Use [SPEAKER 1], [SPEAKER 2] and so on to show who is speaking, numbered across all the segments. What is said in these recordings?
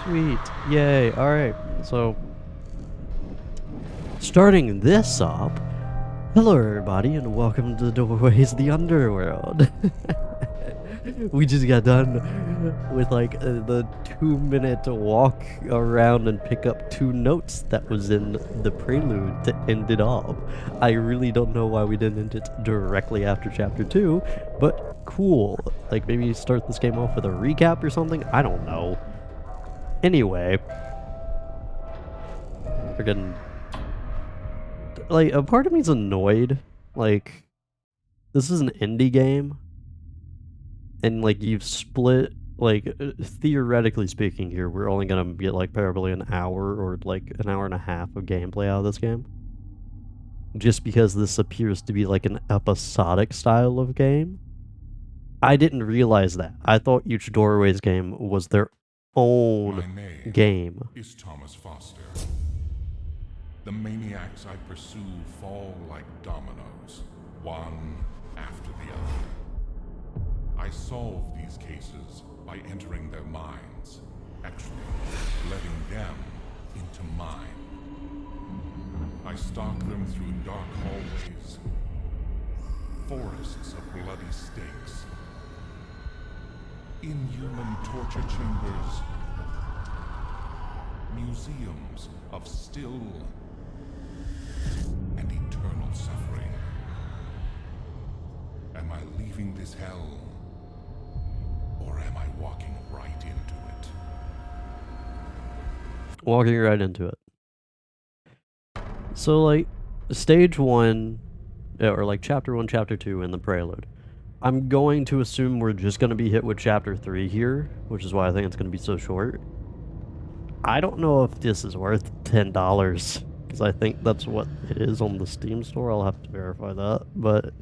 [SPEAKER 1] Sweet. Yay. Alright. So, starting this up, hello everybody and welcome to Doorways the Underworld. We just got done with like the 2-minute walk around and pick up 2 notes that was in the prelude to end it off. I really don't know why we didn't end it directly after chapter 2, but cool. Like maybe start this game off with a recap or something? I don't know. Anyway, freaking, like, a part of me's annoyed. Like, this is an indie game, and like you've split, like, theoretically speaking here, we're only gonna get like probably an hour or like an hour and a half of gameplay out of this game. Just because this appears to be like an episodic style of game. I didn't realize that. I thought each Doorways game was their own game.
[SPEAKER 2] Is Thomas Foster. The maniacs I pursue fall like dominoes, one after the other. I solve these cases by entering their minds, actually letting them into mine. I stalk them through dark hallways, forests of bloody stakes, inhuman torture chambers, museums of still and eternal suffering. Am I leaving this hell, or am I walking right into it?
[SPEAKER 1] Walking right into it. So, like, stage 1, or like chapter 1, chapter 2 in the prelude. I'm going to assume we're just going to be hit with chapter 3 here, which is why I think it's going to be so short. I don't know if this is worth $10, because I think that's what it is on the Steam store. I'll have to verify that, but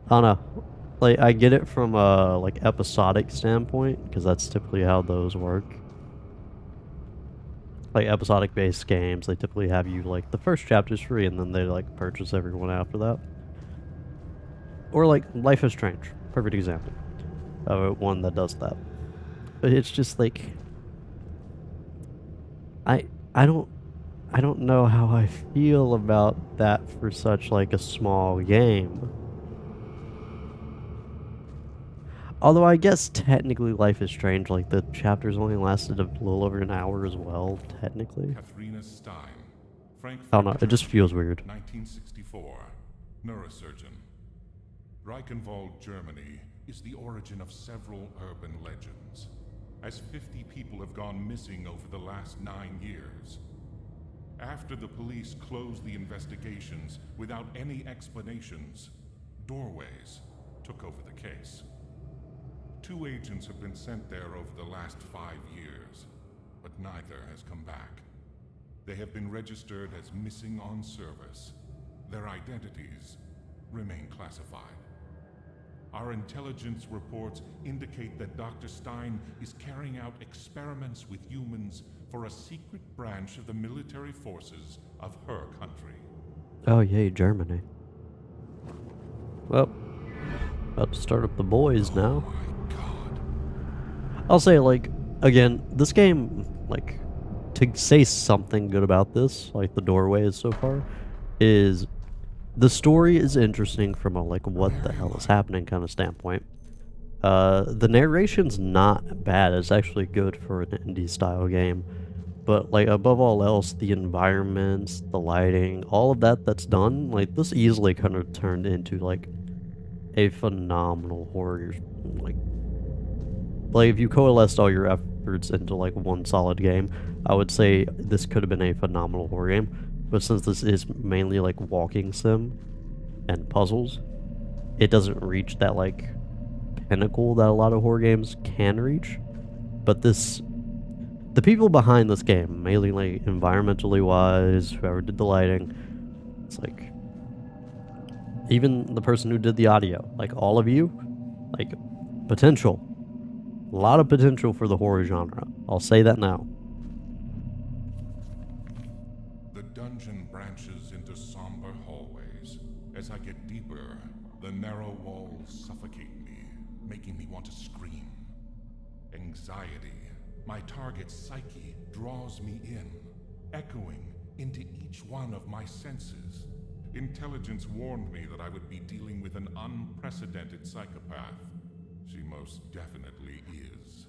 [SPEAKER 1] I don't know. Like, I get it from a like episodic standpoint, because that's typically how those work. Like episodic based games, they typically have you like the first chapter's free, and then they like purchase everyone after that. Or like Life is Strange, perfect example of one that does that. But it's just like I don't know how I feel about that for such like a small game. Although I guess technically Life is Strange, like the chapters only lasted a little over an hour as well, technically.
[SPEAKER 2] Katharina Stein, Frankfurt,
[SPEAKER 1] I don't know, it just feels weird.
[SPEAKER 2] 1964, neurosurgeon. Reichenwald, Germany, is the origin of several urban legends, as 50 people have gone missing over the last 9 years. After the police closed the investigations without any explanations, Doorways took over the case. 2 agents have been sent there over the last 5 years, but neither has come back. They have been registered as missing on service. Their identities remain classified. Our intelligence reports indicate that Dr. Stein is carrying out experiments with humans for a secret branch of the military forces of her country.
[SPEAKER 1] Oh yay, Germany. Well, about to start up the boys now.
[SPEAKER 2] Oh my God.
[SPEAKER 1] I'll say, like, again, this game, like, to say something good about this, like the Doorways so far, is the story is interesting from a, like, what the hell is happening kind of standpoint. The narration's not bad, it's actually good for an indie-style game. But, like, above all else, the environments, the lighting, all of that that's done, like, this easily kind of turned into, like, a phenomenal horror, like, if you coalesced all your efforts into, like, one solid game, I would say this could have been a phenomenal horror game. But since this is mainly, like, walking sim and puzzles, it doesn't reach that, like, pinnacle that a lot of horror games can reach. But this, the people behind this game, mainly, like, environmentally wise, whoever did the lighting, it's like, even the person who did the audio, like, all of you, like, potential. A lot of potential for the horror genre. I'll say that now.
[SPEAKER 2] The dungeon branches into somber hallways. As I get deeper, the narrow walls suffocate me, making me want to scream. Anxiety My target's psyche draws me in, echoing into each one of my senses. Intelligence warned me that I would be dealing with an unprecedented psychopath. She most definitely is.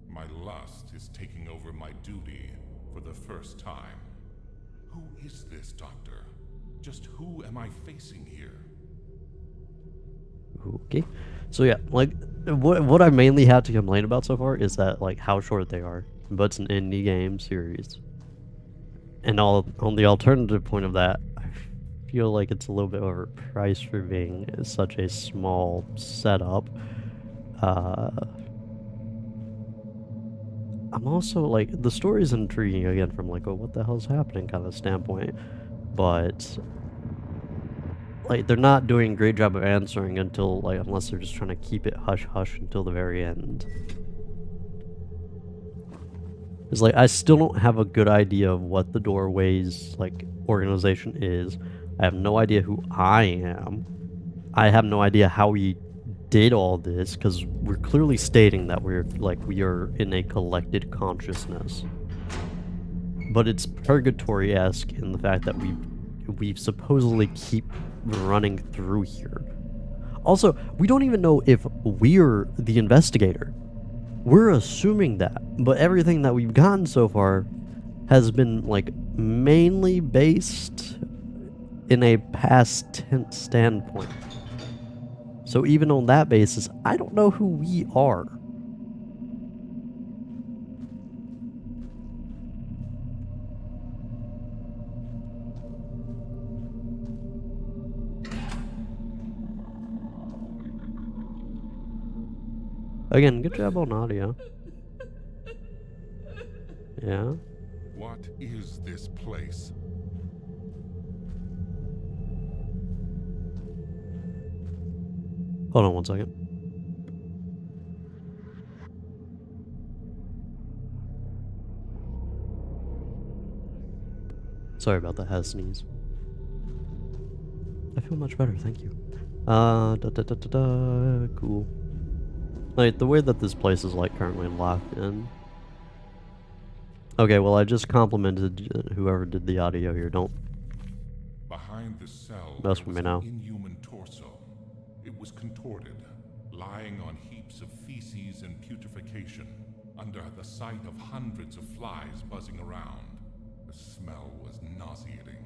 [SPEAKER 2] My lust is taking over my duty for the first time. Who is this, Doctor? Just who am I facing here?
[SPEAKER 1] Okay. So yeah, like what I mainly have to complain about so far is that like how short they are. But it's an indie game series. And on the alternative point of that, I feel like it's a little bit overpriced for being such a small setup. I'm also like the story's intriguing again from like a what the hell's happening kind of standpoint, but like they're not doing a great job of answering until like unless they're just trying to keep it hush hush until the very end. It's like I still don't have a good idea of what the doorways like organization is. I have no idea who I am. I have no idea how we did all this because we're clearly stating that we are in a collected consciousness. But it's purgatory-esque in the fact that we supposedly keep running through here. Also, we don't even know if we're the investigator. We're assuming that, but everything that we've gotten so far has been like mainly based in a past tense standpoint. So even on that basis, I don't know who we are. Again, good job on audio. Yeah.
[SPEAKER 2] What is this place?
[SPEAKER 1] Hold on one second. Sorry about that, I had a sneeze. I feel much better, thank you. Cool. Like, the way that this place is, like, currently locked in. Okay, well, I just complimented whoever did the audio here. Don't
[SPEAKER 2] Behind the cell,
[SPEAKER 1] mess
[SPEAKER 2] there
[SPEAKER 1] with
[SPEAKER 2] was
[SPEAKER 1] me
[SPEAKER 2] an
[SPEAKER 1] now.
[SPEAKER 2] inhuman torso. It was contorted, lying on heaps of feces and putrefaction, under the sight of hundreds of flies buzzing around. The smell was nauseating.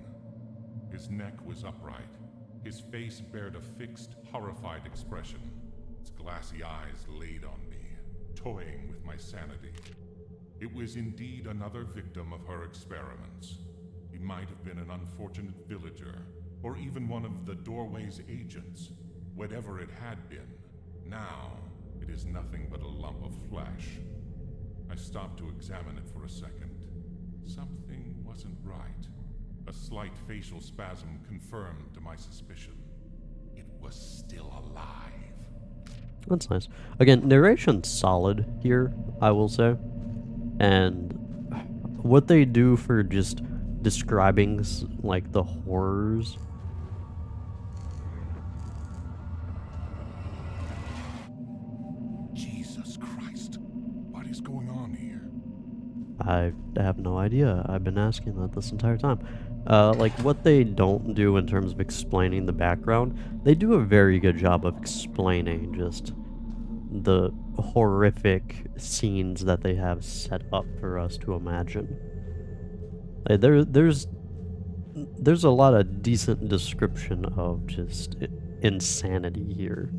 [SPEAKER 2] His neck was upright. His face bared a fixed, horrified expression. Its glassy eyes laid on me, toying with my sanity. It was indeed another victim of her experiments. He might have been an unfortunate villager, or even one of the doorway's agents. Whatever it had been, now it is nothing but a lump of flesh. I stopped to examine it for a second. Something wasn't right. A slight facial spasm confirmed to my suspicion. It was still alive.
[SPEAKER 1] That's nice. Again, narration's solid here, I will say. And what they do for just describing, like, the horrors.
[SPEAKER 2] Jesus Christ. What is going on here?
[SPEAKER 1] I have no idea. I've been asking that this entire time. Like, what they don't do in terms of explaining the background, they do a very good job of explaining just the horrific scenes that they have set up for us to imagine. Like, there's a lot of decent description of just insanity here.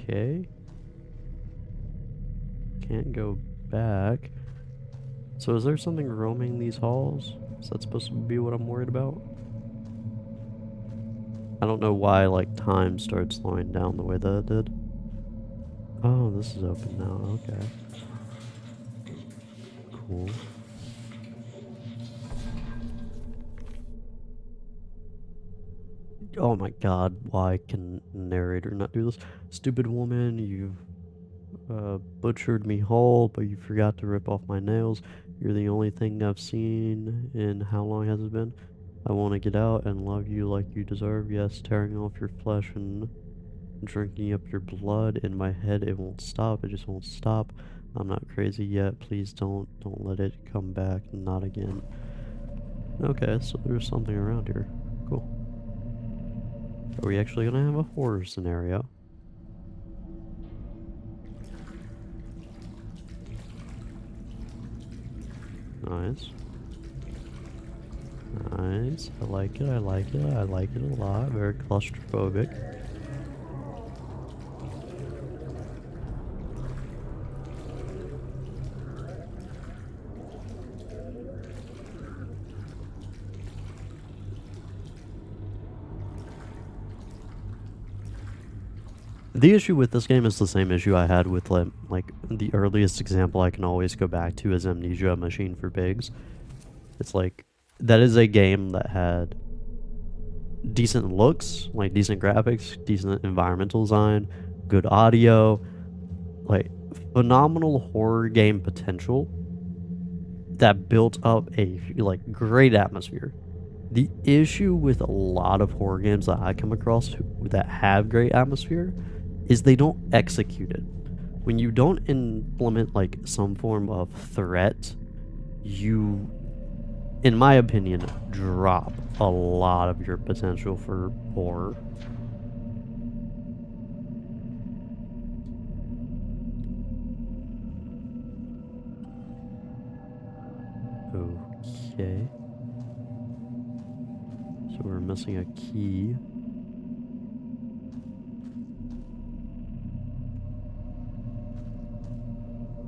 [SPEAKER 1] Okay. Can't go back. So is there something roaming these halls? Is that supposed to be what I'm worried about? I don't know why, like, time started slowing down the way that it did. Oh, this is open now. Okay. Cool. Oh my god, why can narrator not do this? Stupid woman, you've butchered me whole, but you forgot to rip off my nails. You're the only thing I've seen in how long has it been? I want to get out and love you like you deserve. Yes, tearing off your flesh and drinking up your blood in my head. It won't stop. It just won't stop. I'm not crazy yet. Please don't let it come back. Not again. Okay, so there's something around here. Cool. Are we actually gonna have a horror scenario? Nice. Nice. I like it, I like it, I like it a lot. Very claustrophobic. The issue with this game is the same issue I had with like the earliest example I can always go back to is Amnesia: Machine for Pigs. It's like that is a game that had decent looks, like decent graphics, decent environmental design, good audio, like phenomenal horror game potential that built up a like great atmosphere. The issue with a lot of horror games that I come across that have great atmosphere is they don't execute it. When you don't implement like some form of threat, you, in my opinion, drop a lot of your potential for horror. Okay. So we're missing a key.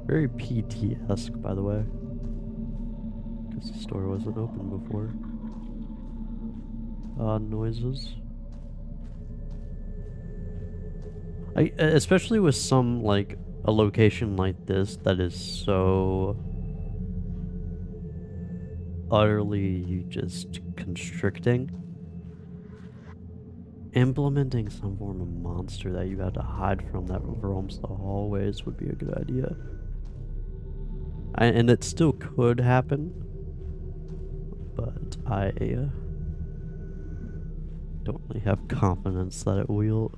[SPEAKER 1] Very PT-esque, by the way. Because the store wasn't open before. Odd noises. Especially with some, like, a location like this that is so utterly just constricting. Implementing some form of monster that you have to hide from that roams the hallways would be a good idea. And it still could happen, but I don't really have confidence that it will.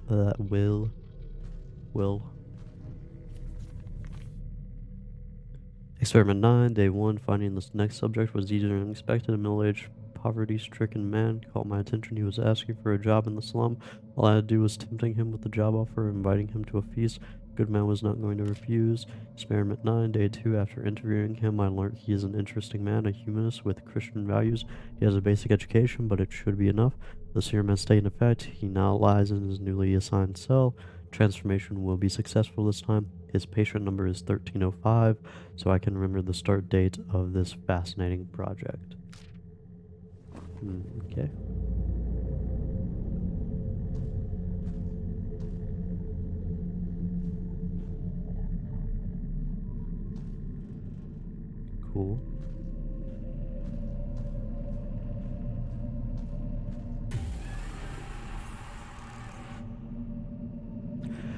[SPEAKER 1] Experiment 9, day 1. Finding this next subject was easier than expected. A middle-aged, poverty-stricken man caught my attention. He was asking for a job in the slum. All I had to do was tempting him with the job offer, inviting him to a feast. Good man was not going to refuse. Experiment 9, day 2. After interviewing him, I learned he is an interesting man, a humanist with Christian values. He has a basic education, but it should be enough. The serum has taken effect. He now lies in his newly assigned cell. Transformation will be successful this time. His patient number is 1305, so I can remember the start date of this fascinating project. Okay. Cool.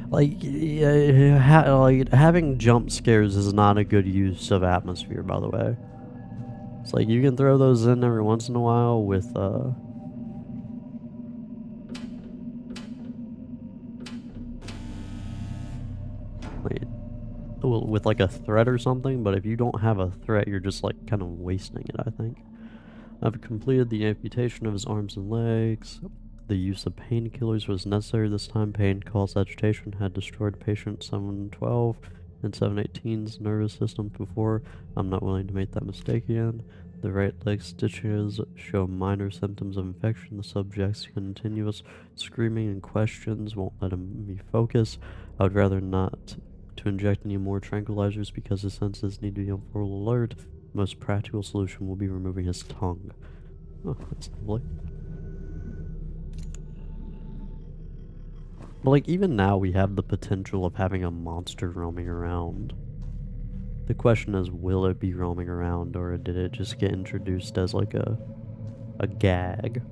[SPEAKER 1] Like, like having jump scares is not a good use of atmosphere, by the way. It's like you can throw those in every once in a while with like, with like a threat or something, but if you don't have a threat, you're just like kind of wasting it, I think. I've completed the amputation of his arms and legs. The use of painkillers was necessary this time. Pain caused agitation, had destroyed patient 712 and 718's nervous system before. I'm not willing to make that mistake again. The right leg stitches show minor symptoms of infection. The subject's continuous screaming and questions won't let me focus. I would rather not to inject any more tranquilizers because his senses need to be on full alert. The most practical solution will be removing his tongue. Oh, that's lovely. But like even now we have the potential of having a monster roaming around. The question is, will it be roaming around or did it just get introduced as like a gag?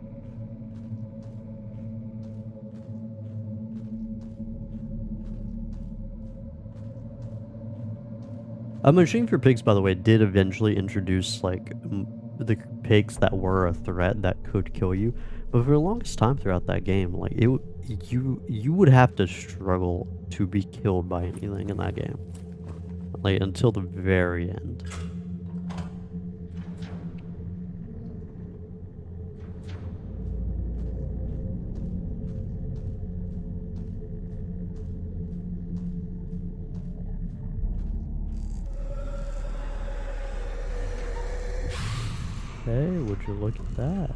[SPEAKER 1] Machine for Pigs, by the way, did eventually introduce like the pigs that were a threat that could kill you, but for the longest time throughout that game, like you would have to struggle to be killed by anything in that game, like until the very end. Hey, would you look at that?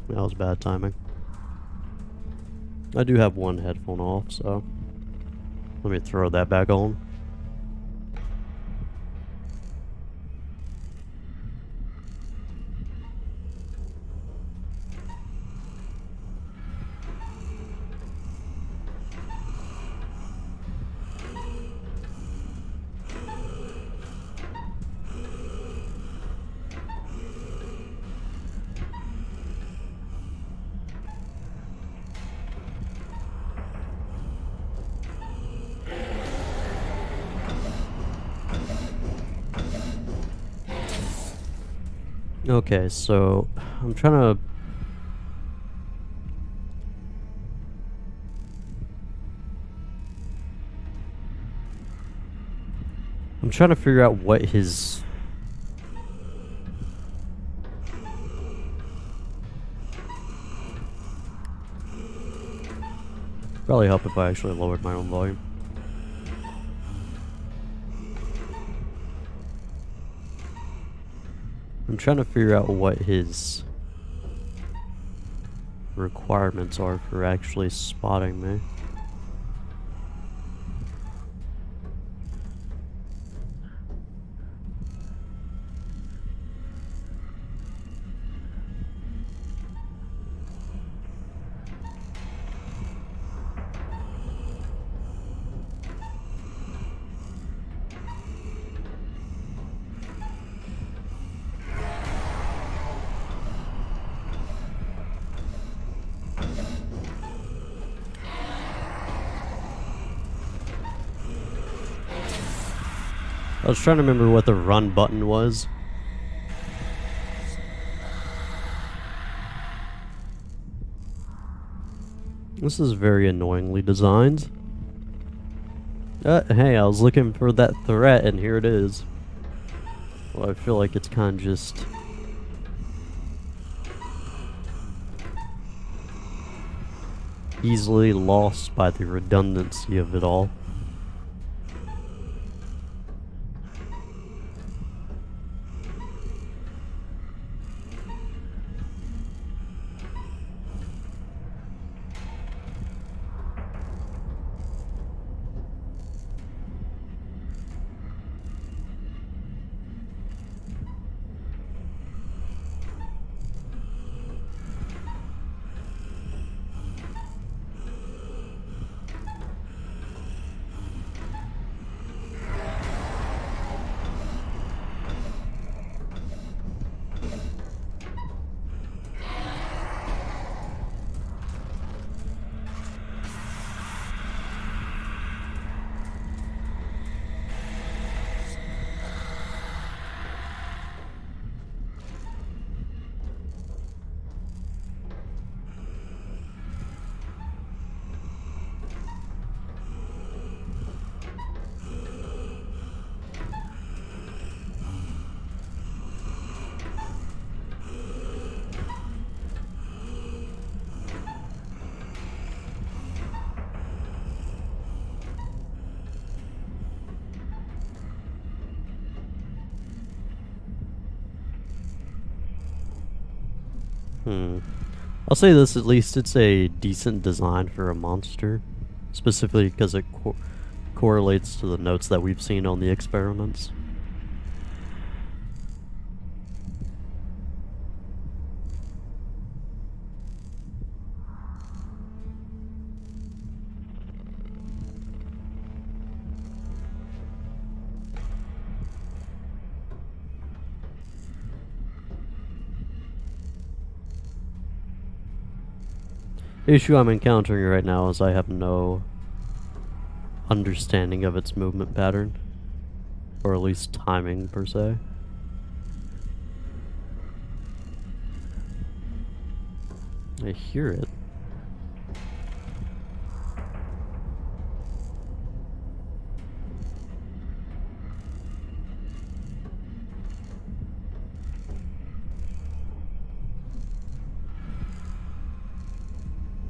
[SPEAKER 1] That was bad timing. I do have one headphone off, so let me throw that back on. Okay, so I'm trying to... I'm trying to figure out what his... Probably help if I actually lowered my own volume. I'm trying to figure out what his requirements are for actually spotting me. I was trying to remember what the run button was. This is very annoyingly designed. Hey, I was looking for that threat and here it is. Well, I feel like it's kind of just... easily lost by the redundancy of it all. I'll say this, at least it's a decent design for a monster. Specifically because it correlates to the notes that we've seen on the experiments. The issue I'm encountering right now is I have no understanding of its movement pattern, or at least timing per se. I hear it.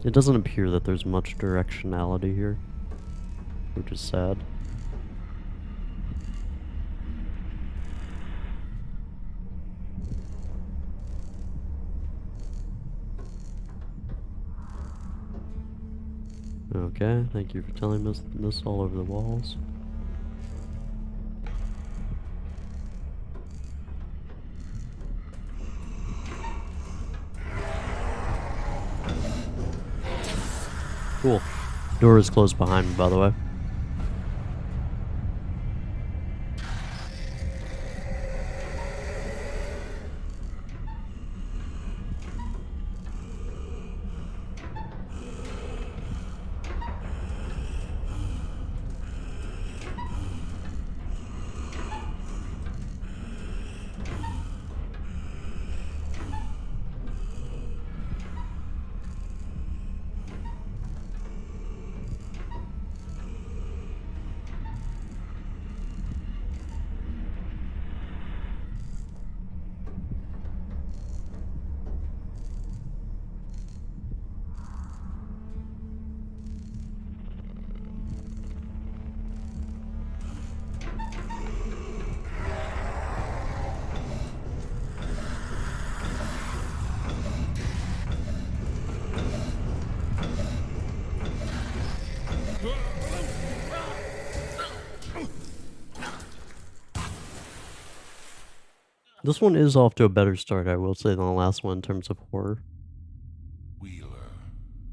[SPEAKER 1] It doesn't appear that there's much directionality here, which is sad. Okay, thank you for telling us this all over the walls. Cool. Door is closed behind me, by the way. This one is off to a better start, I will say, than the last one in terms of horror.
[SPEAKER 2] Wheeler,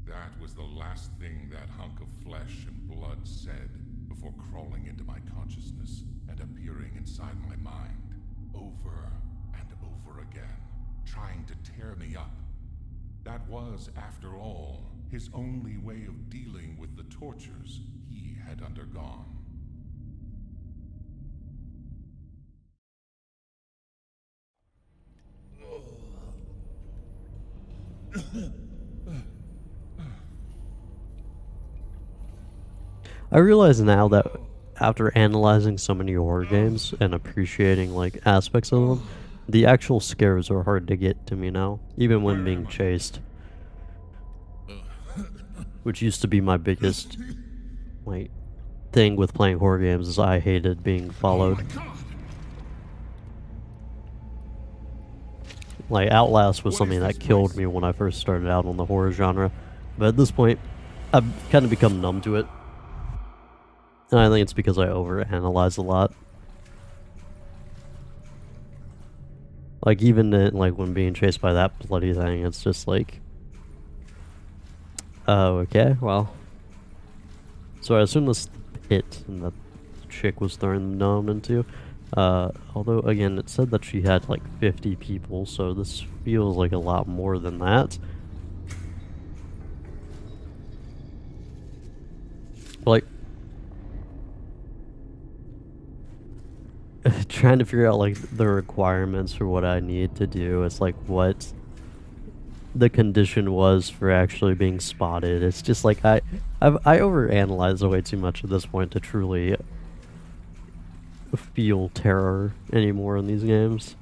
[SPEAKER 2] that was the last thing that hunk of flesh and blood said before crawling into my consciousness and appearing inside my mind, over and over again, trying to tear me up. That was, after all, his only way of dealing with the tortures he had undergone.
[SPEAKER 1] I realize now that after analyzing so many horror games and appreciating like aspects of them, the actual scares are hard to get to me now, even when being chased. Which used to be my biggest like thing with playing horror games, is I hated being followed. Like Outlast was something that killed me when I first started out on the horror genre, but at this point I've kind of become numb to it. And I think it's because I overanalyze a lot. Like even like when being chased by that bloody thing, it's just like, oh, okay, well. So I assume this pit and the chick was throwing the gnome into. Although again, it said that she had like 50 people, so this feels like a lot more than that. Like, trying to figure out like the requirements for what I need to do. It's like what the condition was for actually being spotted. It's just like I overanalyze way too much at this point to truly feel terror anymore in these games.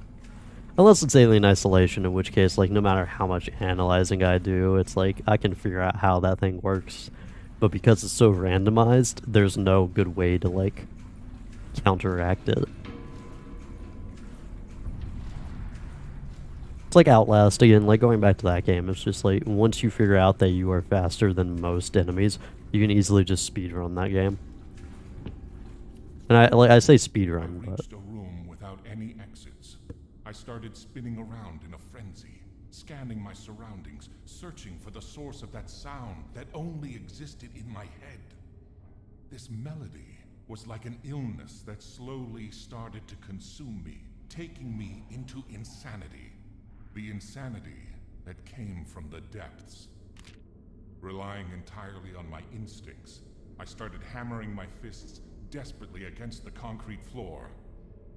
[SPEAKER 1] Unless it's Alien Isolation, in which case, like, no matter how much analyzing I do, it's like I can figure out how that thing works. But because it's so randomized, there's no good way to like counteract it. It's like Outlast again, like going back to that game, it's just like once you figure out that you are faster than most enemies, you can easily just speedrun that game. And I say
[SPEAKER 2] I
[SPEAKER 1] speedrun, but
[SPEAKER 2] reached a room without any exits. I started spinning around in a frenzy, scanning my surroundings, searching for the source of that sound that only existed in my head. This melody was like an illness that slowly started to consume me, taking me into insanity. The insanity that came from the depths. Relying entirely on my instincts, I started hammering my fists desperately against the concrete floor.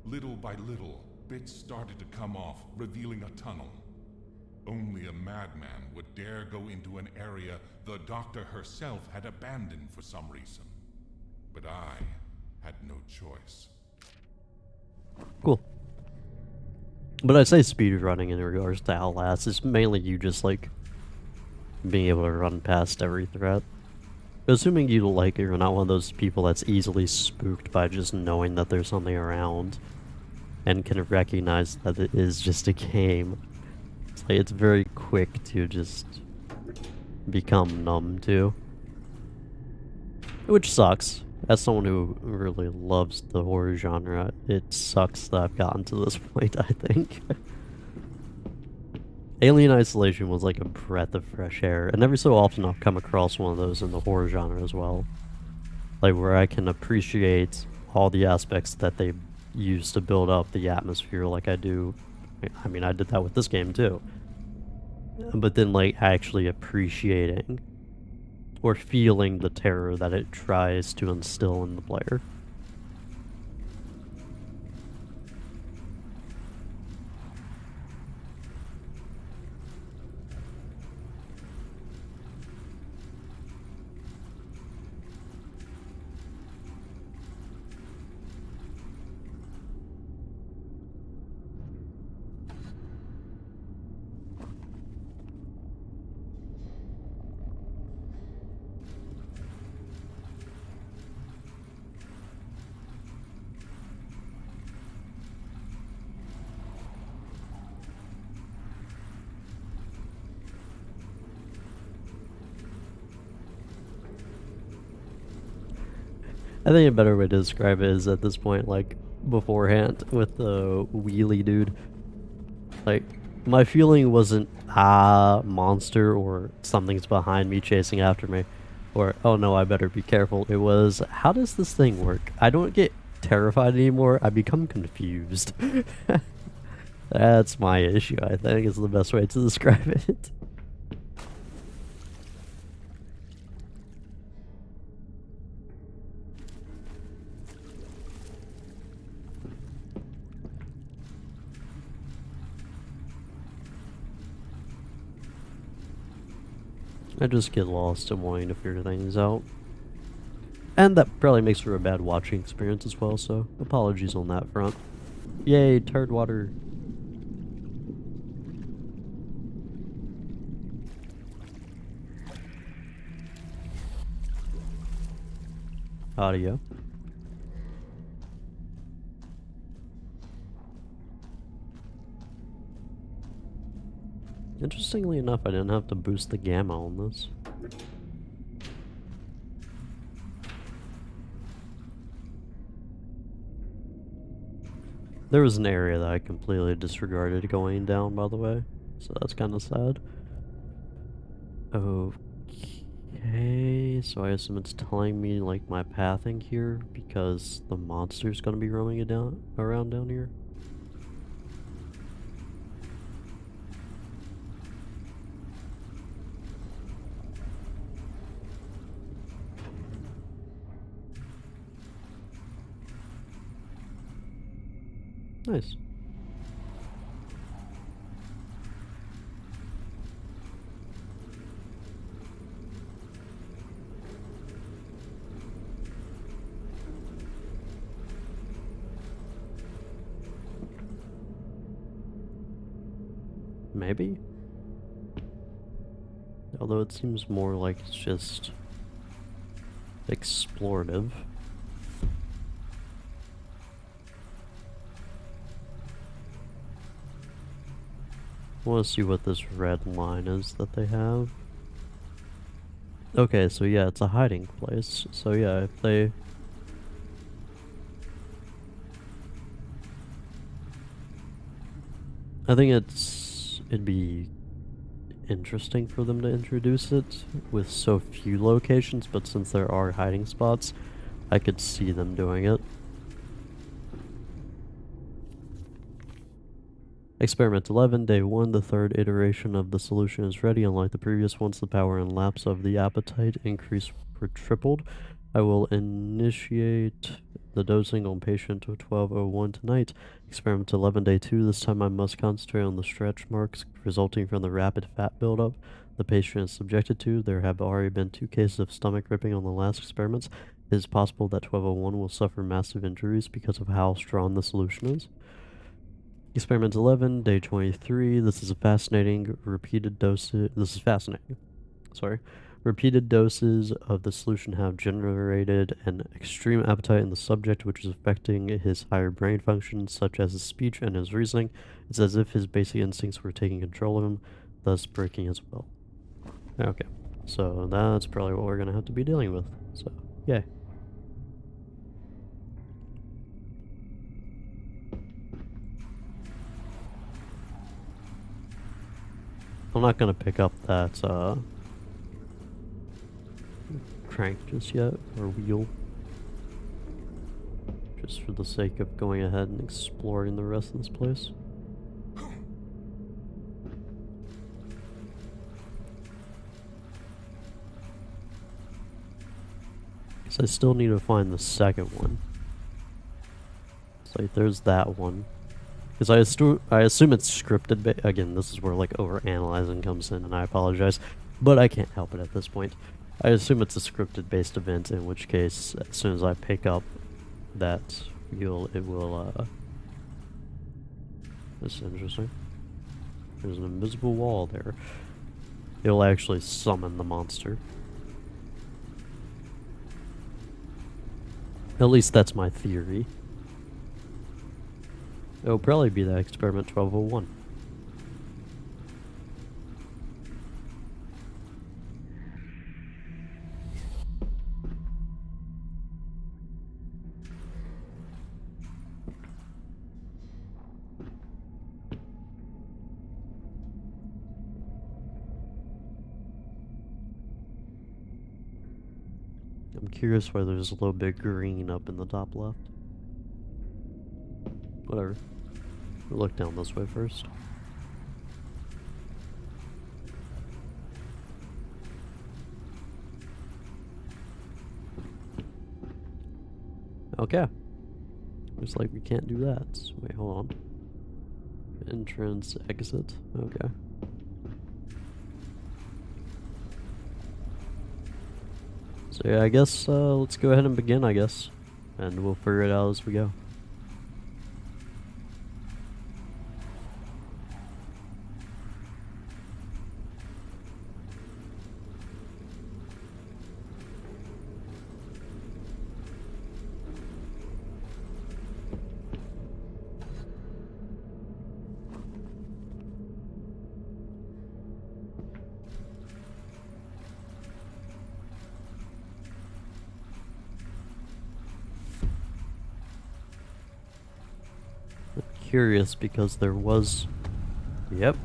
[SPEAKER 2] Little by little, bits started to come off, revealing a tunnel. Only a madman would dare go into an area the doctor herself had abandoned for some reason. But I had no choice.
[SPEAKER 1] cool. But I'd say speedrunning in regards to Outlast is mainly you just like being able to run past every threat. Assuming you like it, you're not one of those people that's easily spooked by just knowing that there's something around and can recognize that it is just a game. It's like it's very quick to just become numb to. Which sucks. As someone who really loves the horror genre, it sucks that I've gotten to this point, I think. Alien Isolation was like a breath of fresh air, and every so often I'll come across one of those in the horror genre as well. Like where I can appreciate all the aspects that they use to build up the atmosphere like I do. I mean, I did that with this game too. But then like actually appreciating or feeling the terror that it tries to instill in the player. I think a better way to describe it is at this point, like, beforehand, with the wheelie dude. Like, my feeling wasn't, monster, or something's behind me chasing after me, or, oh no, I better be careful. It was, how does this thing work? I don't get terrified anymore, I become confused. That's my issue, I think, is the best way to describe it. I just get lost in wanting to figure things out. And that probably makes for a bad watching experience as well, so apologies on that front. Yay, turd water. Audio. Interestingly enough, I didn't have to boost the gamma on this. There was an area that I completely disregarded going down, by the way, so that's kind of sad. Okay, so I assume it's telling me, like, my pathing here, because the monster's gonna be roaming it around down here. Nice. Maybe? Although it seems more like it's just explorative. want to see what this red line is that they have. Okay, so yeah, it's a hiding place. So yeah, if they... I think it'd be interesting for them to introduce it with so few locations, but since there are hiding spots, I could see them doing it. Experiment 11, day 1, the third iteration of the solution is ready. Unlike the previous ones, the power and lapse of the appetite increase were tripled. I will initiate the dosing on patient 1201 tonight. Experiment 11, day 2, this time I must concentrate on the stretch marks resulting from the rapid fat buildup the patient is subjected to. There have already been 2 cases of stomach ripping on the last experiments. It is possible that 1201 will suffer massive injuries because of how strong the solution is. Experiment 11, day 23. This is fascinating. Repeated doses of the solution have generated an extreme appetite in the subject, which is affecting his higher brain functions, such as his speech and his reasoning. It's as if his basic instincts were taking control of him, thus breaking his will. Okay, so that's probably what we're gonna have to be dealing with. So, yay. I'm not gonna pick up that crank just yet, or wheel. Just for the sake of going ahead and exploring the rest of this place. Because I still need to find the second one. It's like, there's that one. Because I assume it's scripted. Again, this is where like overanalyzing comes in, and I apologize, but I can't help it at this point. I assume it's a scripted based event, in which case, as soon as I pick up that wheel, it will. This is interesting. There's an invisible wall there. It'll actually summon the monster. At least that's my theory. It'll probably be that experiment 1201. I'm curious why there's a little bit green up in the top left. Whatever. We'll look down this way first. Okay. Looks like we can't do that. Wait, hold on. Entrance, exit. Okay. So yeah, I guess let's go ahead and begin, I guess. And we'll figure it out as we go. Curious because there was... Yep.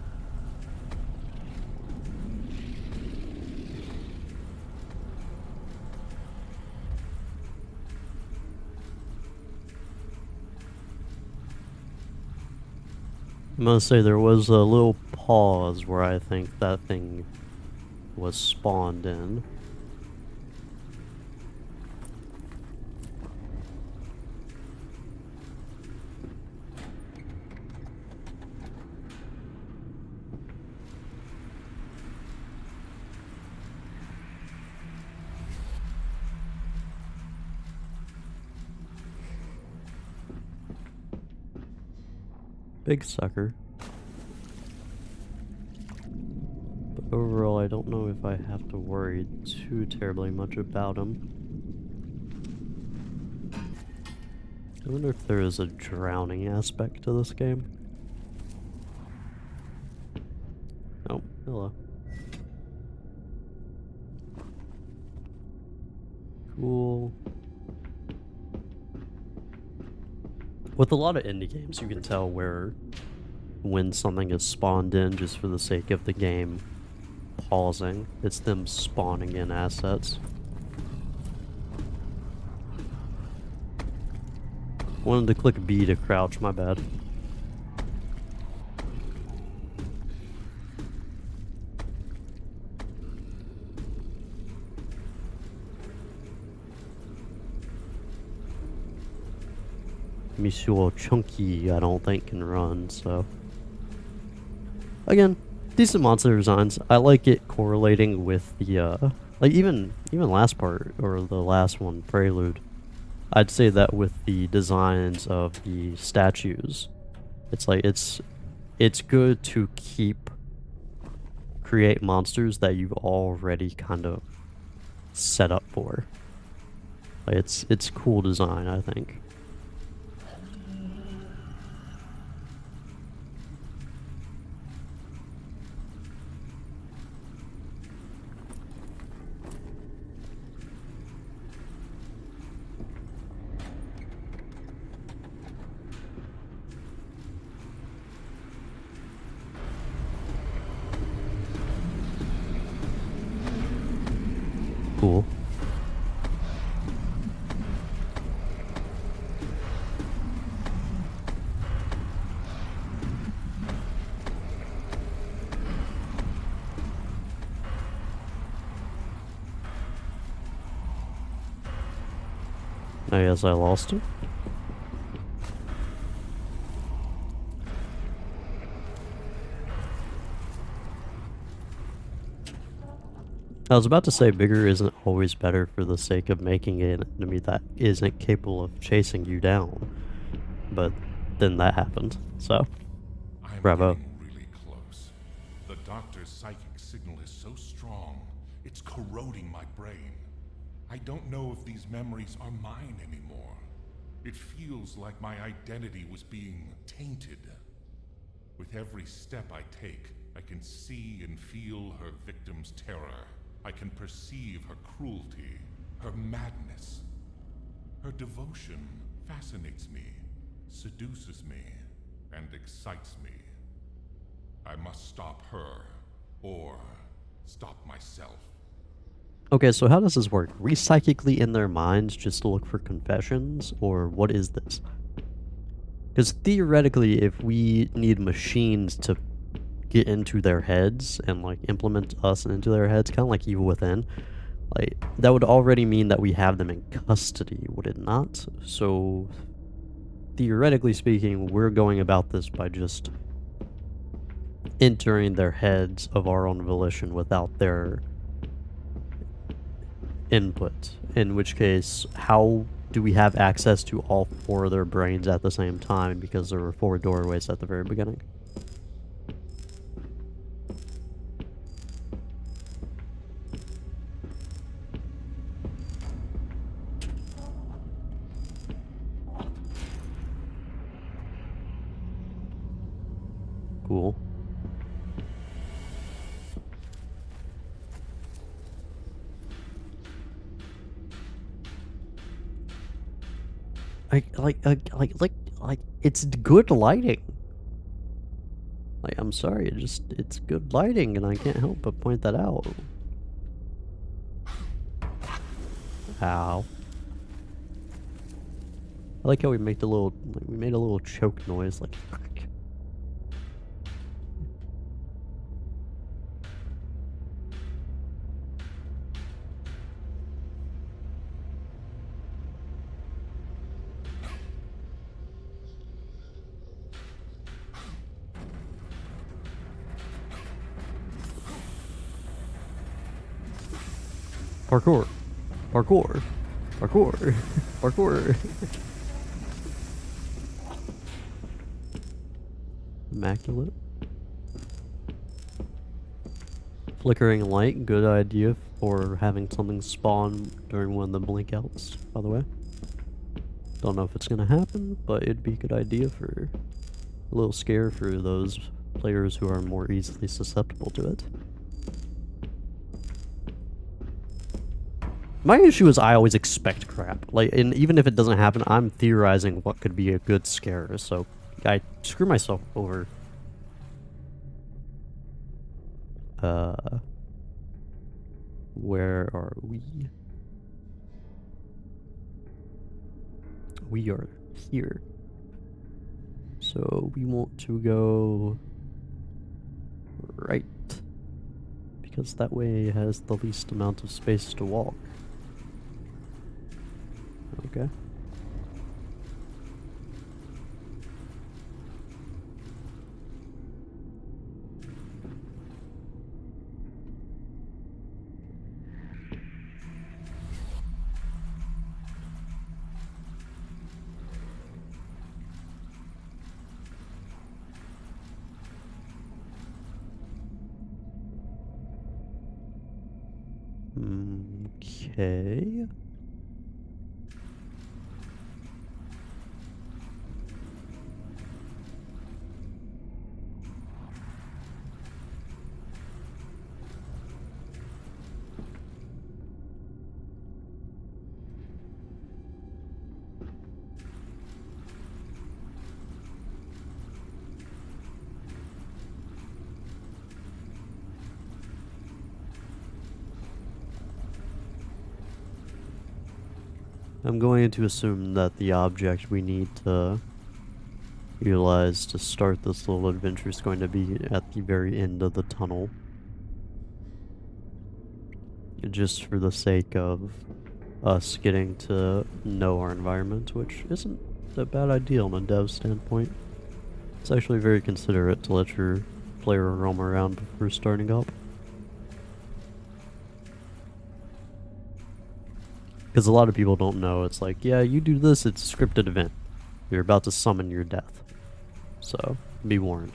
[SPEAKER 1] I'm gonna say there was a little pause where I think that thing was spawned in. Big sucker. But overall, I don't know if I have to worry too terribly much about him. I wonder if there is a drowning aspect to this game. Hello. Cool. With a lot of indie games, you can tell when something is spawned in just for the sake of the game pausing. It's them spawning in assets. Wanted to click B to crouch, my bad. Monsieur Chunky, I don't think can run, so. Again, decent monster designs. I like it correlating with the, like even last part, or the last one, Prelude. I'd say that with the designs of the statues, it's like, it's good to create monsters that you've already kind of set up for. Like, it's cool design, I think. Cool. I guess I lost him. I was about to say bigger isn't always better for the sake of making an enemy that isn't capable of chasing you down. But then that happened, so
[SPEAKER 2] I'm
[SPEAKER 1] bravo.
[SPEAKER 2] getting really close. The doctor's psychic signal is so strong, it's corroding my brain. I don't know if these memories are mine anymore. It feels like my identity was being tainted. With every step I take, I can see and feel her victim's terror. I can perceive her cruelty, her madness. Her devotion fascinates me, seduces me, and excites me. I must stop her, or stop myself.
[SPEAKER 1] Okay, so how does this work? We psychically in their minds just to look for confessions, or what is this? Because theoretically, if we need machines to get into their heads and like implement us into their heads, kind of like Evil Within, like that would already mean that we have them in custody, would it not? So theoretically speaking, we're going about this by just entering their heads of our own volition without their input, in which case how do we have access to all four of their brains at the same time, because there were 4 doorways at the very beginning? Cool. Like, it's good lighting. Like, I'm sorry, it's good lighting, and I can't help but point that out. Ow. I like how we make the little, like, we made a little choke noise, like. Parkour. Parkour. Parkour. Parkour. Immaculate. Flickering light, good idea for having something spawn during one of the blink outs, by the way. Don't know if it's gonna happen, but it'd be a good idea for a little scare for those players who are more easily susceptible to it. My issue is I always expect crap. Like, and even if it doesn't happen, I'm theorizing what could be a good scare. So I screw myself over. Where are we? We are here. So we want to go right, because that way it has the least amount of space to walk. Okay. Okay. I'm going to assume that the object we need to utilize to start this little adventure is going to be at the very end of the tunnel. Just for the sake of us getting to know our environment, which isn't a bad idea on a dev standpoint. It's actually very considerate to let your player roam around before starting up. Because a lot of people don't know, it's like, yeah, you do this, it's a scripted event. You're about to summon your death. So, be warned.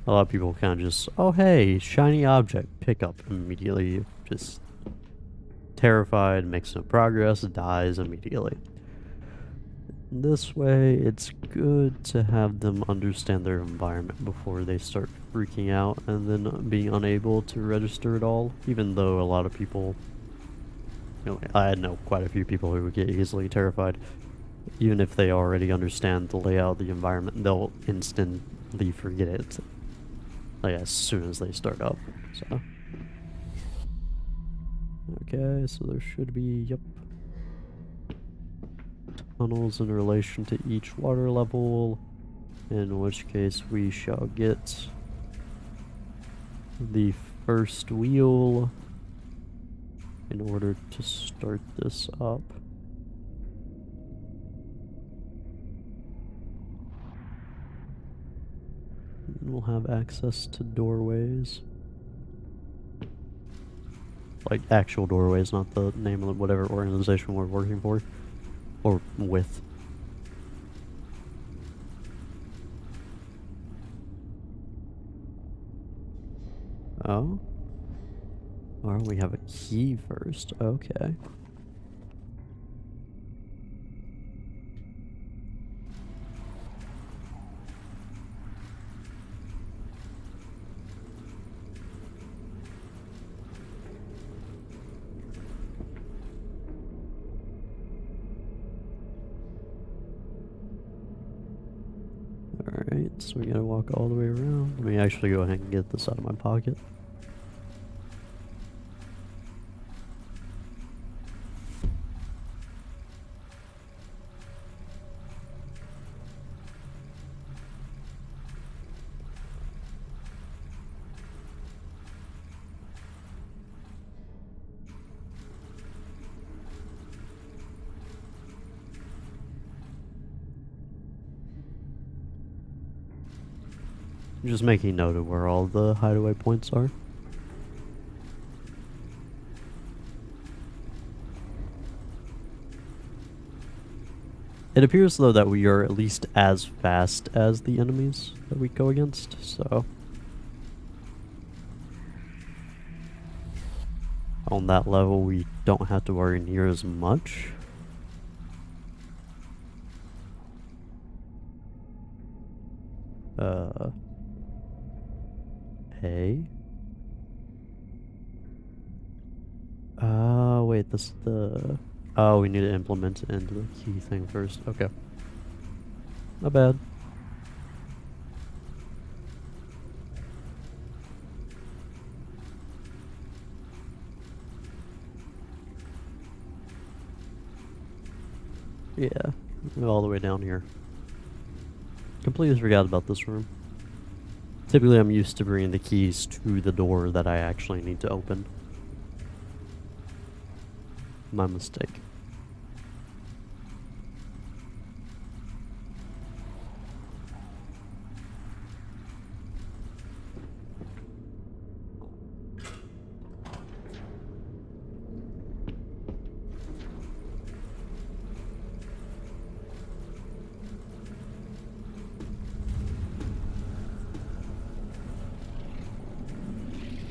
[SPEAKER 1] A lot of people kind of just, oh hey, shiny object, pick up immediately, just terrified, makes no progress, dies immediately. This way, it's good to have them understand their environment before they start freaking out and then being unable to register at all, even though a lot of people, I know quite a few people who get easily terrified. Even if they already understand the layout of the environment, they'll instantly forget it, like as soon as they start up. So, okay, so there should be, yep, tunnels in relation to each water level, in which case we shall get the first wheel in order to start this up. And we'll have access to doorways. Like actual doorways, not the name of whatever organization we're working for. Or with. Oh? Or we have a key first. Okay. Alright, so we gotta walk all the way around. Let me actually go ahead and get this out of my pocket. Just making note of where all the hideaway points are. It appears though that we are at least as fast as the enemies that we go against, so on that level we don't have to worry near as much. Hey. wait, this the... Oh, we need to implement it into the key thing first. Okay. Not bad. Yeah, all the way down here. Completely forgot about this room. Typically, I'm used to bringing the keys to the door that I actually need to open. My mistake.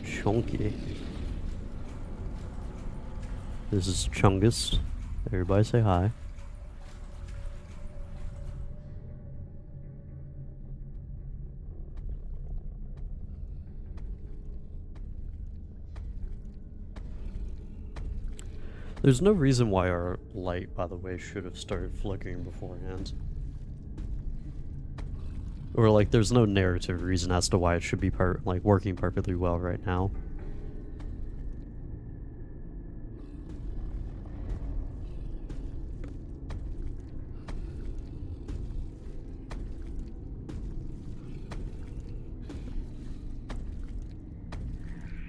[SPEAKER 1] Chunky. This is Chungus. Everybody say hi. There's no reason why our light, by the way, should have started flickering beforehand. Or, like, there's no narrative reason as to why it should be working perfectly well right now.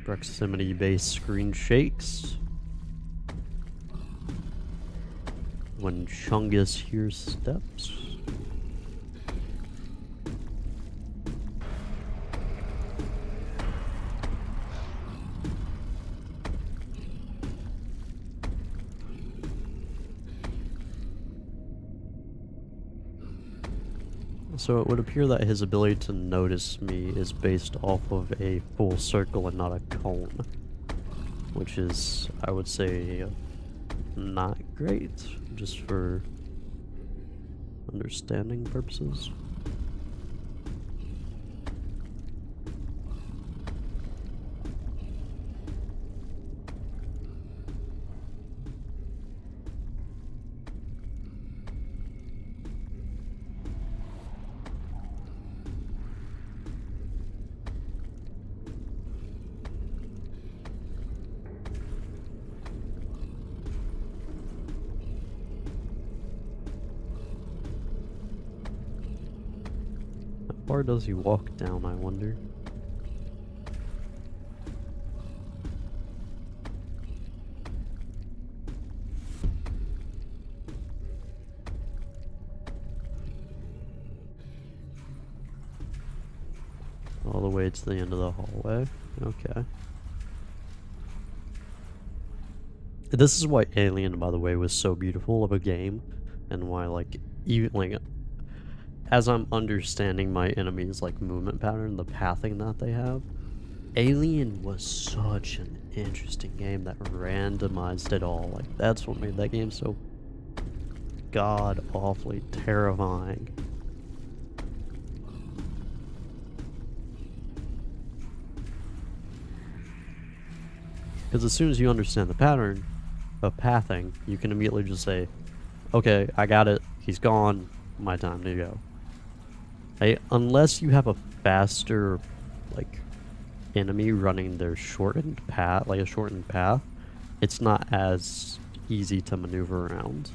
[SPEAKER 1] Proximity-based screen shakes. When Chungus hears steps. So it would appear that his ability to notice me is based off of a full circle and not a cone. Which is, I would say, not great, just for understanding purposes. How far does he walk down, I wonder? All the way to the end of the hallway. Okay. This is why Alien, by the way, was so beautiful of a game, and why, like, even, like, as I'm understanding my enemies' like movement pattern, the pathing that they have, Alien was such an interesting game that randomized it all. Like, that's what made that game so god awfully terrifying. Because as soon as you understand the pattern of pathing, you can immediately just say, okay, I got it, he's gone, my time to go. Unless you have a faster, like, enemy running their shortened path, like a shortened path, it's not as easy to maneuver around.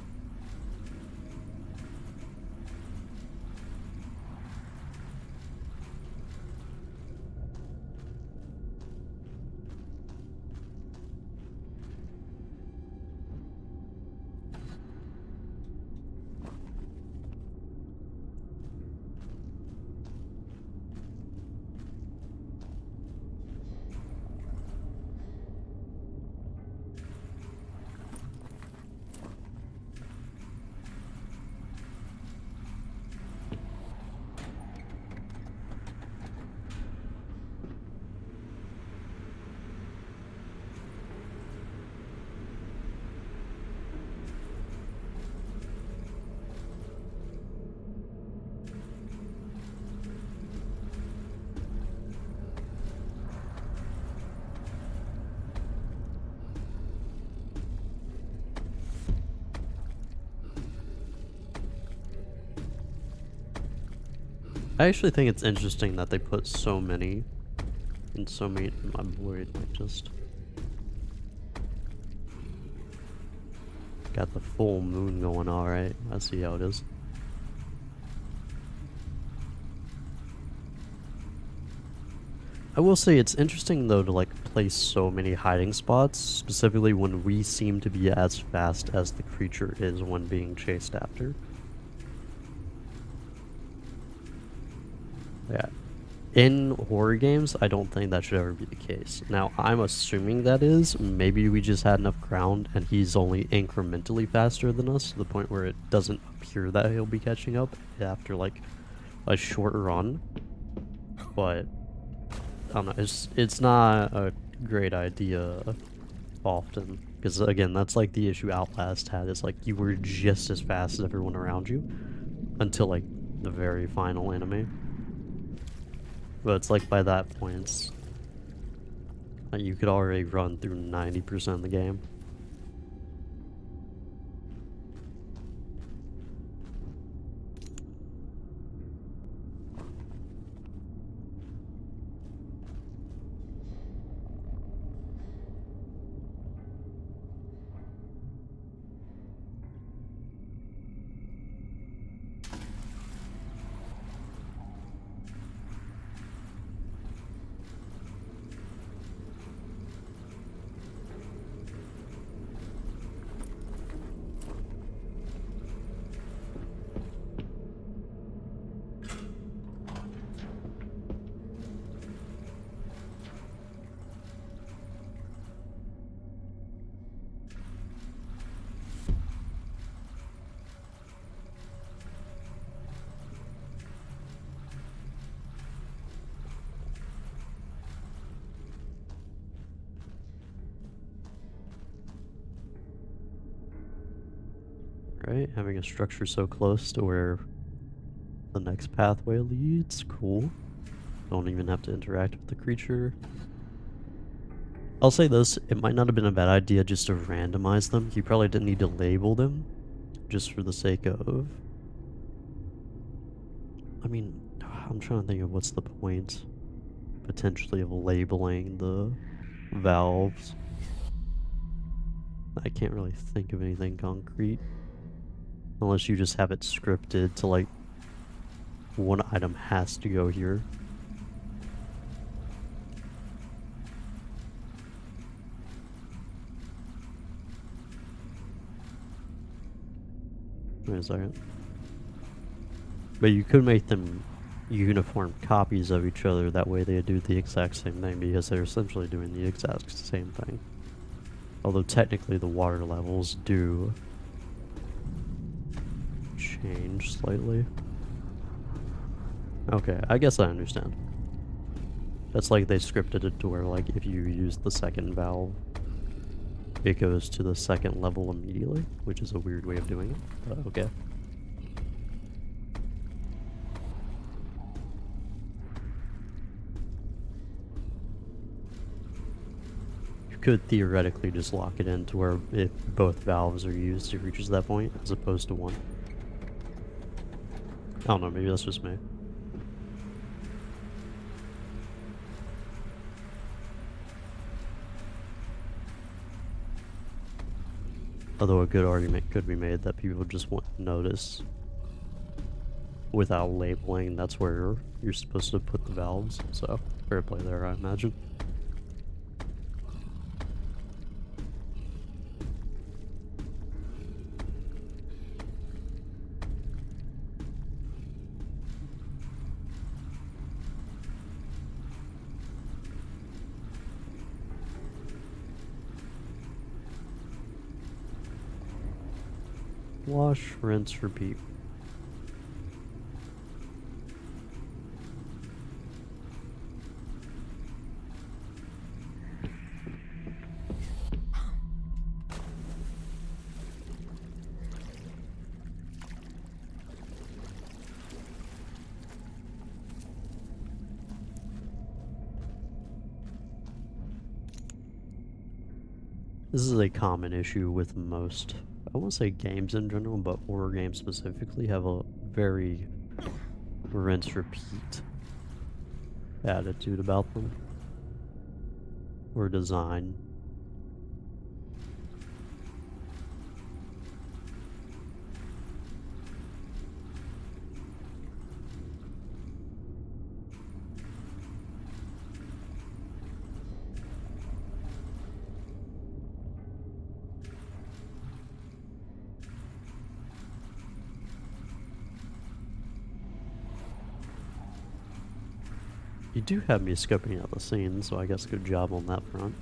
[SPEAKER 1] I actually think it's interesting that they put so many and so many. I'm worried like just got the full moon going all right. I see how it is. I will say it's interesting though to like place so many hiding spots, specifically when we seem to be as fast as the creature is when being chased after. Yeah. In horror games, I don't think that should ever be the case. Now, I'm assuming that is. Maybe we just had enough ground and he's only incrementally faster than us to the point where it doesn't appear that he'll be catching up after like a short run. But I don't know, it's not a great idea often. Because again, that's like the issue Outlast had. It's like you were just as fast as everyone around you until like the very final enemy. But it's like by that point, it's like you could already run through 90% of the game. Right? Having a structure so close to where the next pathway leads, cool. Don't even have to interact with the creature. I'll say this, it might not have been a bad idea just to randomize them. You probably didn't need to label them, just for the sake of... I mean, I'm trying to think of what's the point, potentially, of labeling the valves. I can't really think of anything concrete. Unless you just have it scripted to, like, one item has to go here. Wait a second. But you could make them uniform copies of each other, that way they do the exact same thing, because they're essentially doing the exact same thing. Although technically the water levels do change slightly. Okay, I guess I understand. That's like they scripted it to where, like, if you use the second valve, it goes to the second level immediately, which is a weird way of doing it, but okay. You could theoretically just lock it in to where if both valves are used, it reaches that point, as opposed to one. I don't know, maybe that's just me. Although a good argument could be made that people just won't notice without labeling. That's where you're supposed to put the valves, so fair play there, I imagine. Wash, rinse, repeat. This is a common issue with most, I won't say games in general, but horror games specifically have a very rinse repeat attitude about them or design. You do have me scoping out the scene, so I guess good job on that front.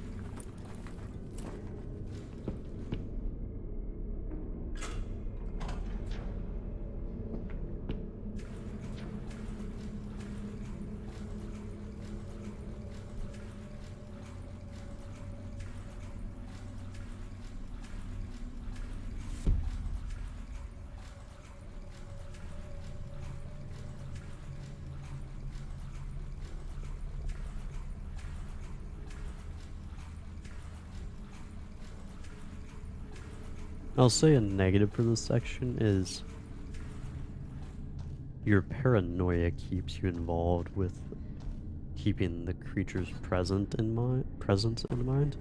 [SPEAKER 1] I'll say a negative for this section is your paranoia keeps you involved with keeping the creature's presence in mind,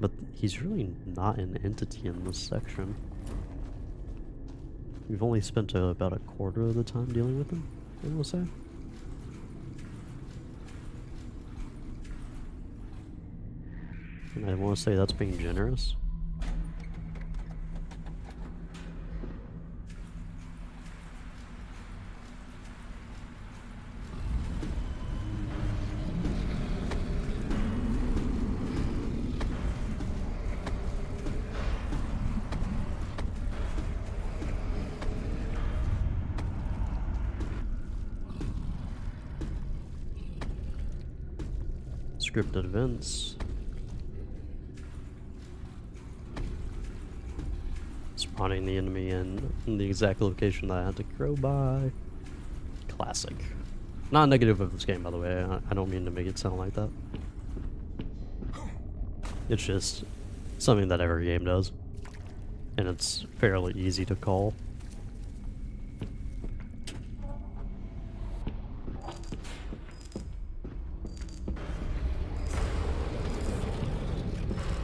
[SPEAKER 1] but he's really not an entity in this section. We've only spent about a quarter of the time dealing with him, I will say. And I want to say that's being generous. Scripted events. Spawning the enemy in the exact location that I had to crow by. Classic. Not negative of this game, by the way. I don't mean to make it sound like that. It's just something that every game does. And it's fairly easy to call.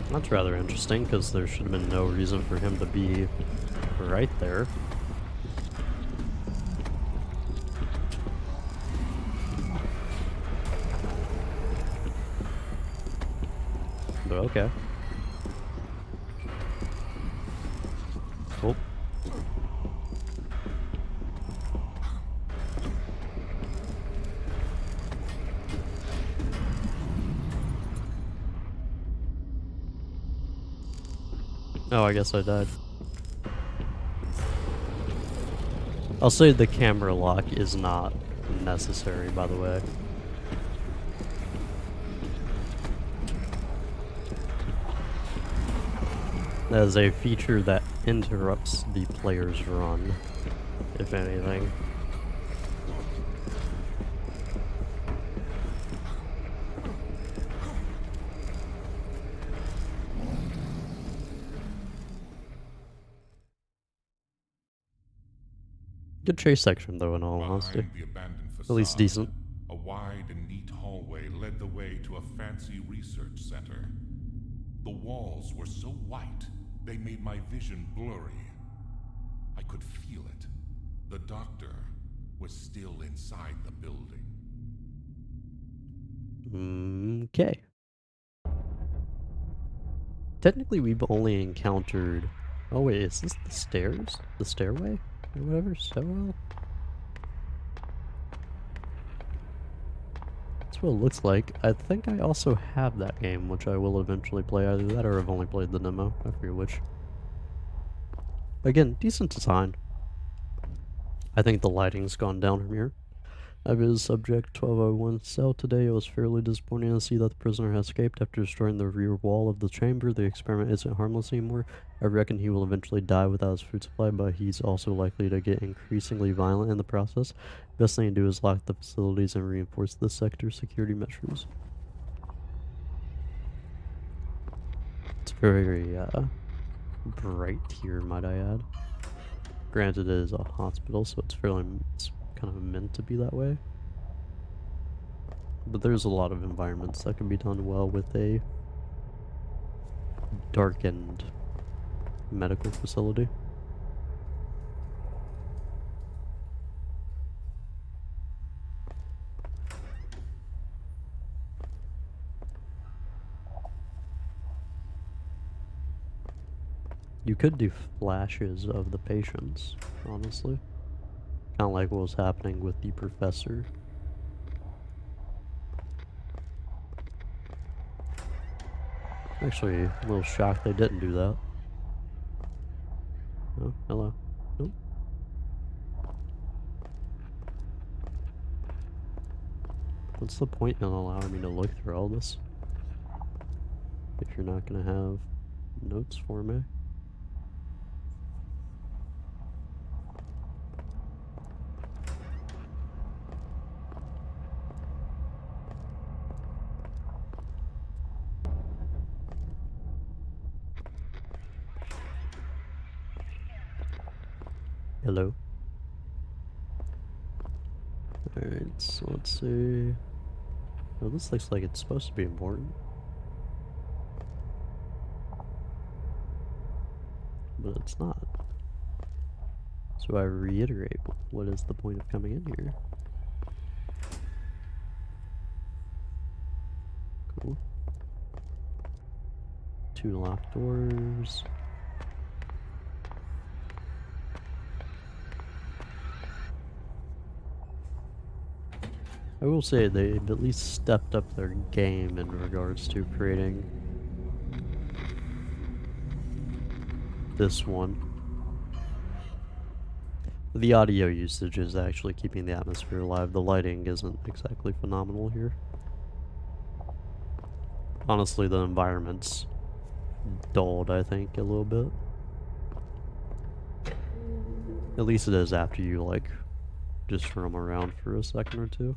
[SPEAKER 1] That's rather interesting, because there should have been no reason for him to be right there. But okay. Oh. Oh, I guess I died. I'll say the camera lock is not necessary, by the way. That is a feature that interrupts the player's run, if anything. Good chase section, though, in all honesty. At least decent.
[SPEAKER 2] A wide and neat hallway led the way to a fancy research center. The walls were so white, they made my vision blurry. I could feel it. The doctor was still inside the building.
[SPEAKER 1] Okay. Technically, we've only encountered... Oh wait, is this the stairs? The stairway? Or whatever? Stairwell? That's what it looks like. I think I also have that game, which I will eventually play. Either that or I've only played the demo. I forget which. Again, decent design. I think the lighting's gone down from here. I visited subject 1201 cell today. It was fairly disappointing to see that the prisoner has escaped after destroying the rear wall of the chamber. The experiment isn't harmless anymore. I reckon he will eventually die without his food supply, but he's also likely to get increasingly violent in the process. Best thing to do is lock the facilities and reinforce the sector's security measures. It's very bright here, might I add. Granted, it is a hospital, so it's kind of meant to be that way. But there's a lot of environments that can be done well with a darkened medical facility. You could do flashes of the patients, honestly. Kind of like what was happening with the professor. Actually, a little shocked they didn't do that. Oh, hello. Nope. What's the point in allowing me to look through all this? If you're not gonna have notes for me. Hello. Alright, so let's see. Oh, this looks like it's supposed to be important. But it's not. So I reiterate, what is the point of coming in here? Cool. 2 locked doors. I will say they've at least stepped up their game in regards to creating this one. The audio usage is actually keeping the atmosphere alive. The lighting isn't exactly phenomenal here. Honestly, the environment's dulled, I think, a little bit. At least it is after you, like, just roam around for a second or two.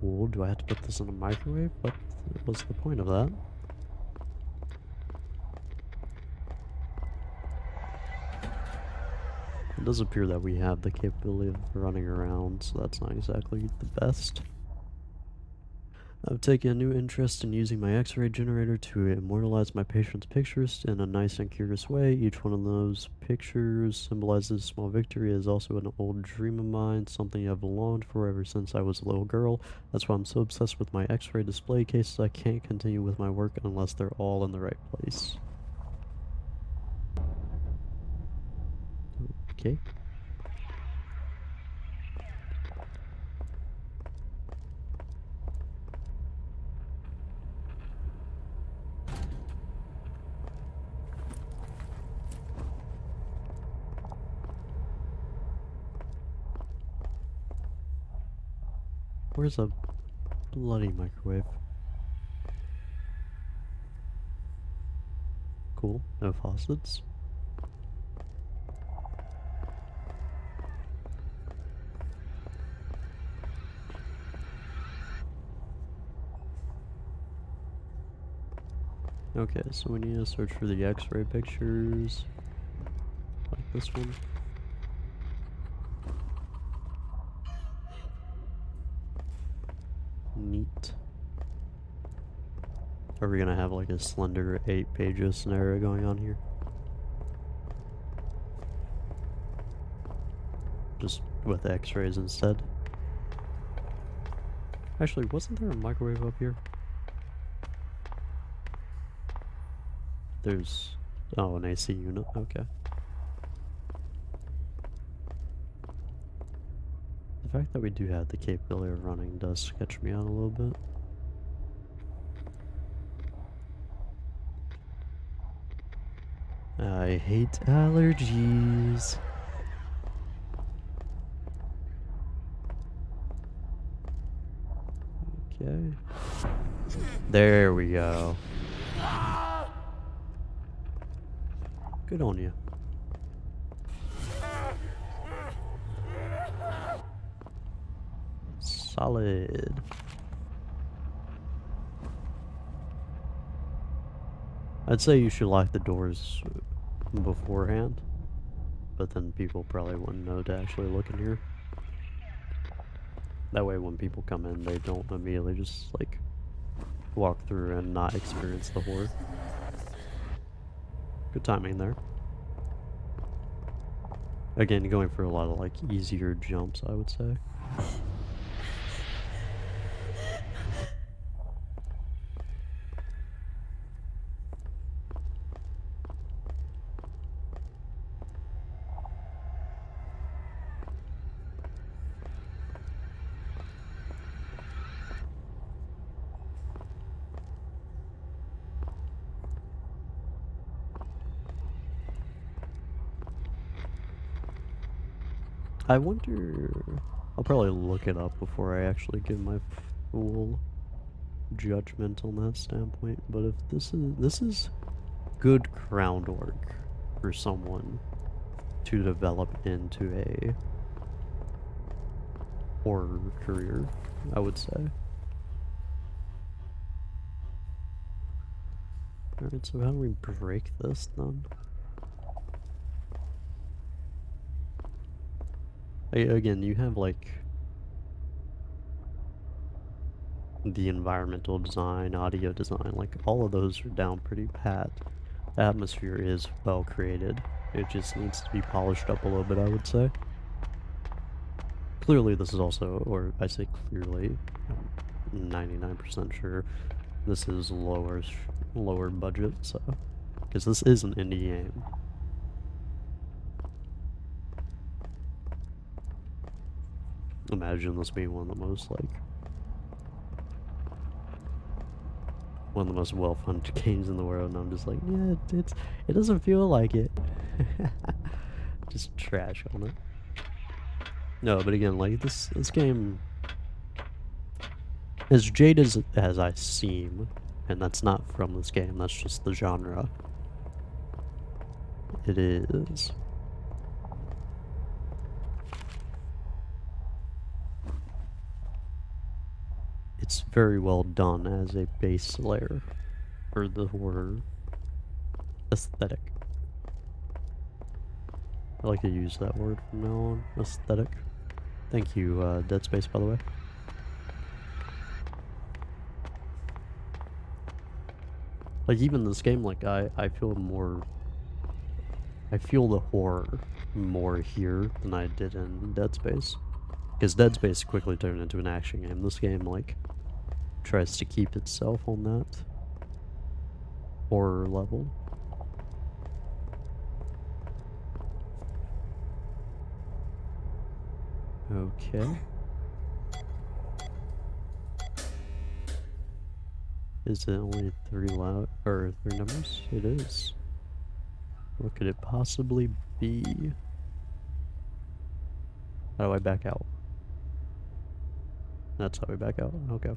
[SPEAKER 1] Cool. Do I have to put this in a microwave? What was the point of that? It does appear that we have the capability of running around, so that's not exactly the best. I've taken a new interest in using my X-ray generator to immortalize my patients' pictures in a nice and curious way. Each one of those pictures symbolizes a small victory. It is also an old dream of mine, something I've longed for ever since I was a little girl. That's why I'm so obsessed with my X-ray display cases. I can't continue with my work unless they're all in the right place. Okay. Where's a bloody microwave? Cool. No faucets. Okay, so we need to search for the X-ray pictures. Like this one. Neat. Are we gonna have like a slender 8-pages scenario going on here? Just with X-rays instead. Actually, wasn't there a microwave up here? There's... oh, an AC unit, okay. The fact that we do have the capability of running does sketch me out a little bit. I hate allergies. Okay. There we go. Good on you. Solid. I'd say you should lock the doors beforehand, but then people probably wouldn't know to actually look in here. That way when people come in, they don't immediately just, like, walk through and not experience the horror. Good timing there. Again, going for a lot of, like, easier jumps, I would say. I wonder... I'll probably look it up before I actually give my full judgment on that standpoint, but if this is good groundwork for someone to develop into a horror career, I would say. Alright, so how do we break this then? Again, you have like the environmental design, audio design, like all of those are down pretty pat. The atmosphere is well created. It just needs to be polished up a little bit, I would say. Clearly this is also, or I say clearly, I'm 99% sure this is lower budget, so, because this is an indie game. Imagine this being one of the most, like, one of the most well-funded games in the world, and I'm just like, yeah, it doesn't feel like it. Just trash on it. No, but again, like, this game, as jaded as I seem, and that's not from this game, that's just the genre, it is. It's very well done as a base layer for the horror aesthetic. I like to use that word from now on, aesthetic. Thank you, Dead Space, by the way. Like, even this game, like, I feel more... I feel the horror more here than I did in Dead Space. Because Dead Space quickly turned into an action game. This game, like, tries to keep itself on that horror level. Okay. Is it only three numbers? It is. What could it possibly be? How do I back out? That's how we back out. Okay.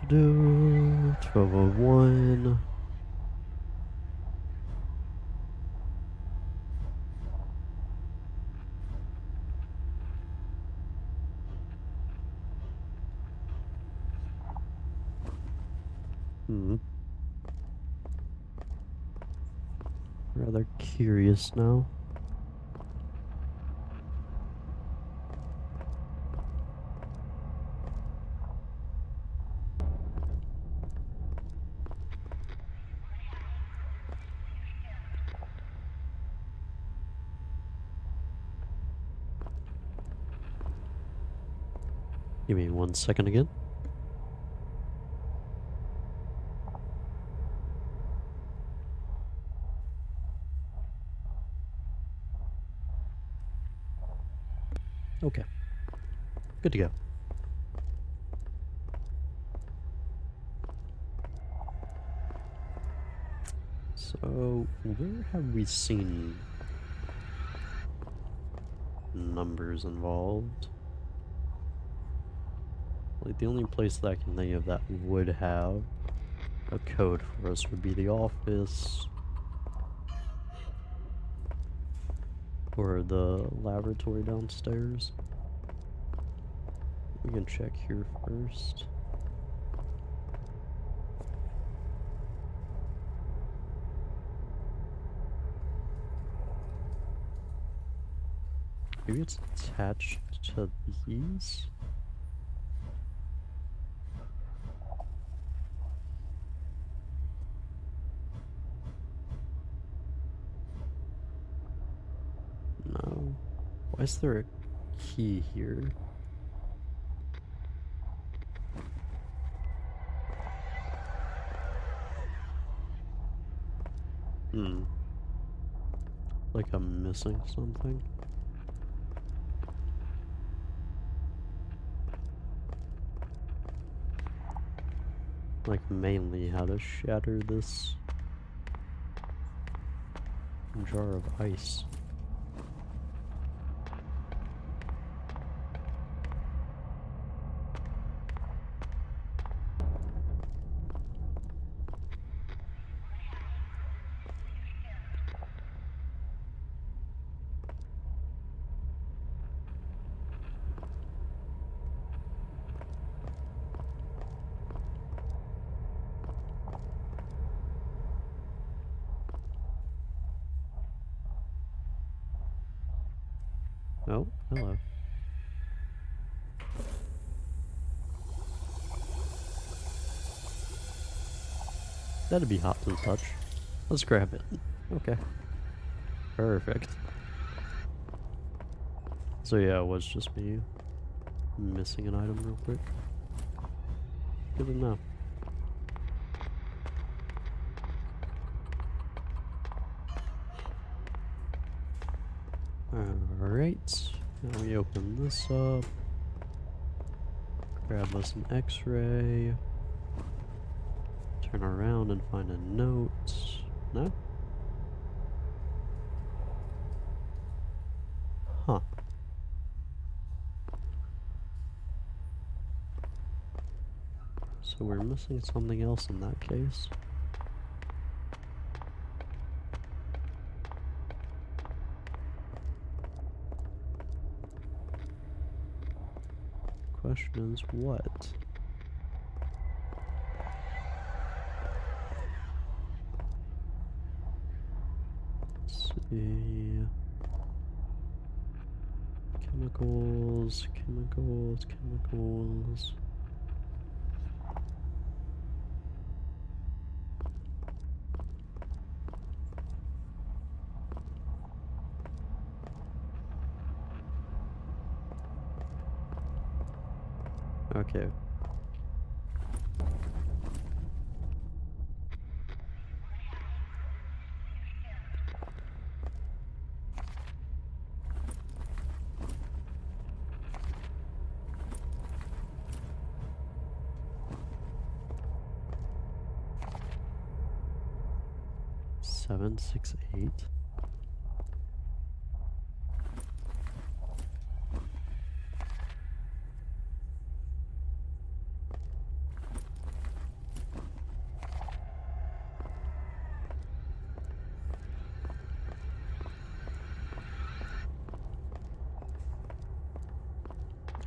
[SPEAKER 1] 1201. Rather curious now. Give me 1 second again. Okay. Good to go. So, where have we seen numbers involved? Like, the only place that I can think of that would have a code for us would be the office or the laboratory downstairs. We can check here first. Maybe it's attached to these? No. Why is there a key here? Like I'm missing something. Like mainly how to shatter this jar of ice. Oh, hello. That'd be hot to the touch. Let's grab it. Okay. Perfect. So yeah, it was just me missing an item real quick. Good to know. Alright. Now we open this up. Grab us an x-ray. Turn around and find a note. No? Huh. So we're missing something else in that case. Question is what? Let's see. Chemicals, chemicals, chemicals. Okay. Seven, 6, 8.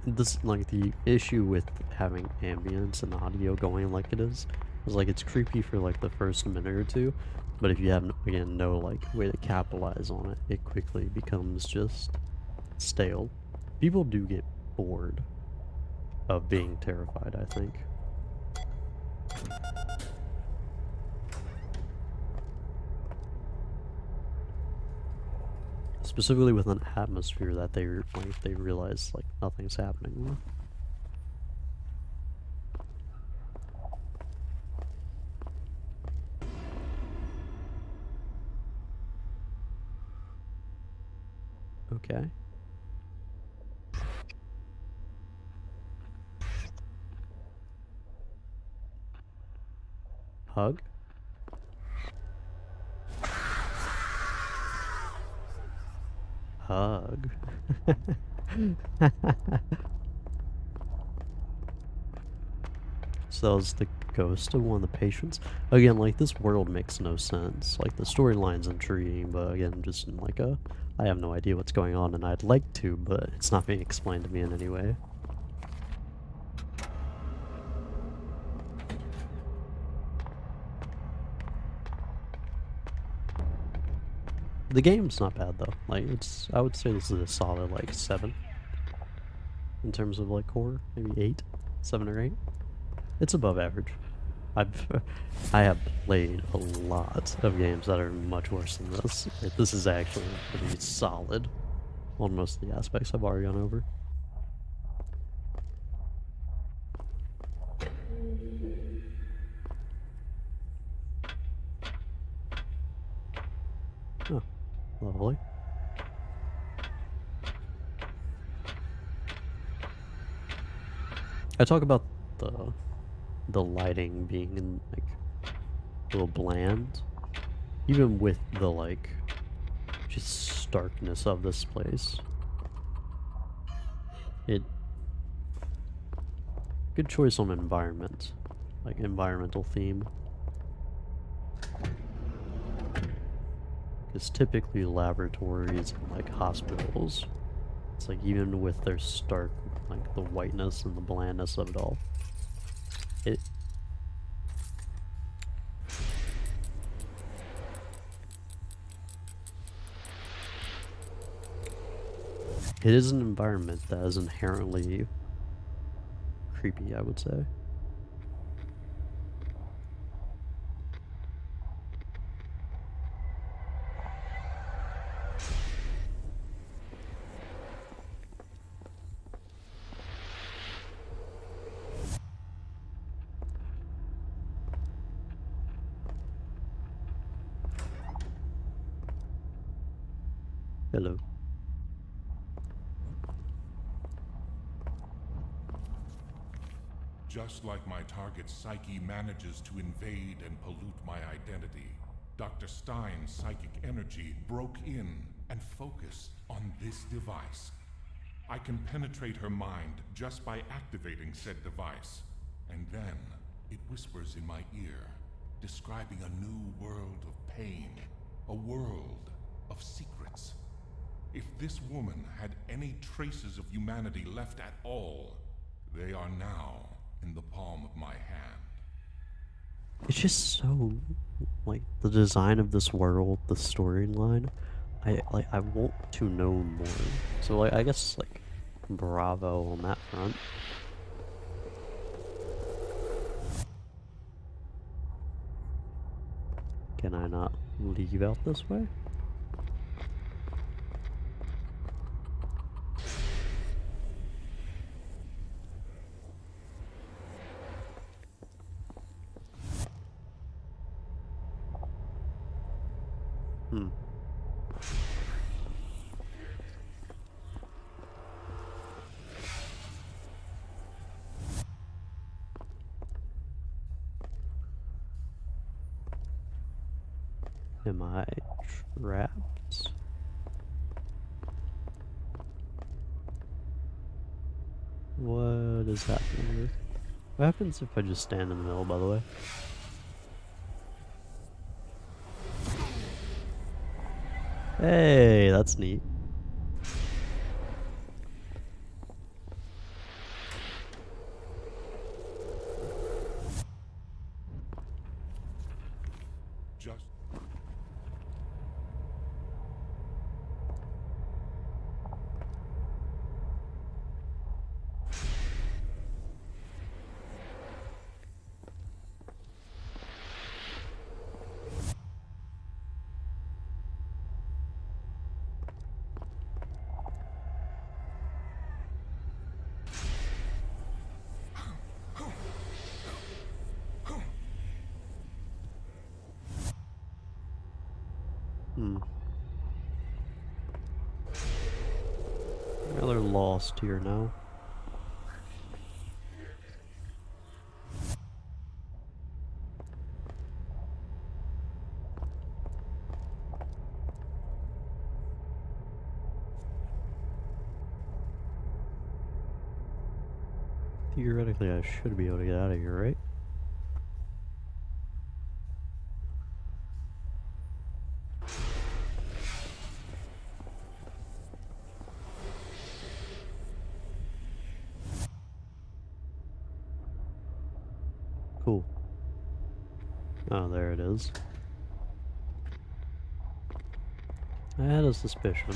[SPEAKER 1] This, like, the issue with having ambience and audio going like it is like it's creepy for like the first minute or two, but if you have again no like way to capitalize on it, it quickly becomes just stale. People do get bored of being terrified, I think. Specifically with an atmosphere that they realize like nothing's happening with. Okay. Hug? Hug. So that was the ghost of one of the patients. Again, like, this world makes no sense. Like, the storyline's intriguing, but again, just in like I have no idea what's going on, and I'd like to, but it's not being explained to me in any way. The game's not bad though. Like it's, I would say this is a solid like 7 in terms of like horror, maybe 8, 7 or 8. It's above average. I've I have played a lot of games that are much worse than this. Like, this is actually pretty solid on most of the aspects I've already gone over. Oh, lovely. I talk about the lighting being in like a little bland, even with the like just starkness of this place. It good choice on environment, like environmental theme. Because typically laboratories and like hospitals, it's like even with their stark, like the whiteness and the blandness of it all, it it is an environment that is inherently creepy, I would say. Hello.
[SPEAKER 2] Just like my target's psyche manages to invade and pollute my identity, Dr. Stein's psychic energy broke in and focused on this device. I can penetrate her mind just by activating said device, and then it whispers in my ear, describing a new world of pain, a world of secrets. If this woman had any traces of humanity left at all, they are now in the palm of my hand.
[SPEAKER 1] It's just so like the design of this world, the storyline. I want to know more. So like I guess like bravo on that front. Can I not leave out this way? Hmm. Am I trapped? What is happening here? What happens if I just stand in the middle, by the way? Hey, that's neat.
[SPEAKER 2] Just
[SPEAKER 1] Hmm. Rather lost here now. Theoretically, I should be able to get out of here, right? Cool. Oh, there it is. I had a suspicion.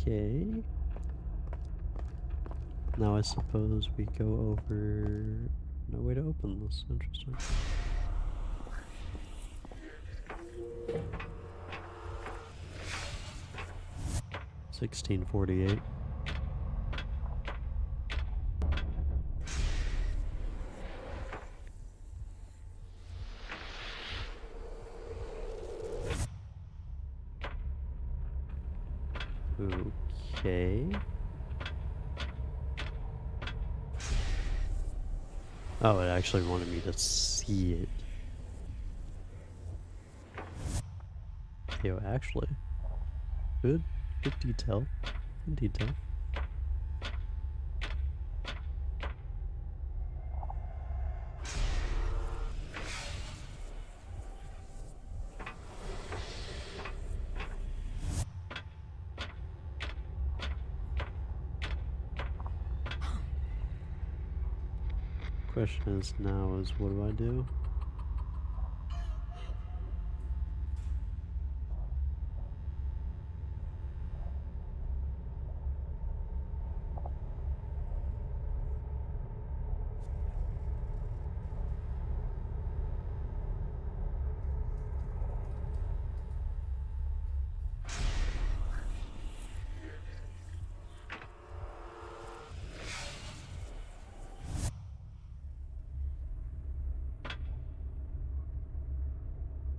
[SPEAKER 1] Okay. Now I suppose we go over... No way to open this. Interesting. $16.48. Okay. Oh, it actually wanted me to see it. Yo, actually. Good. Good detail. Good detail. Question is now is what do I do?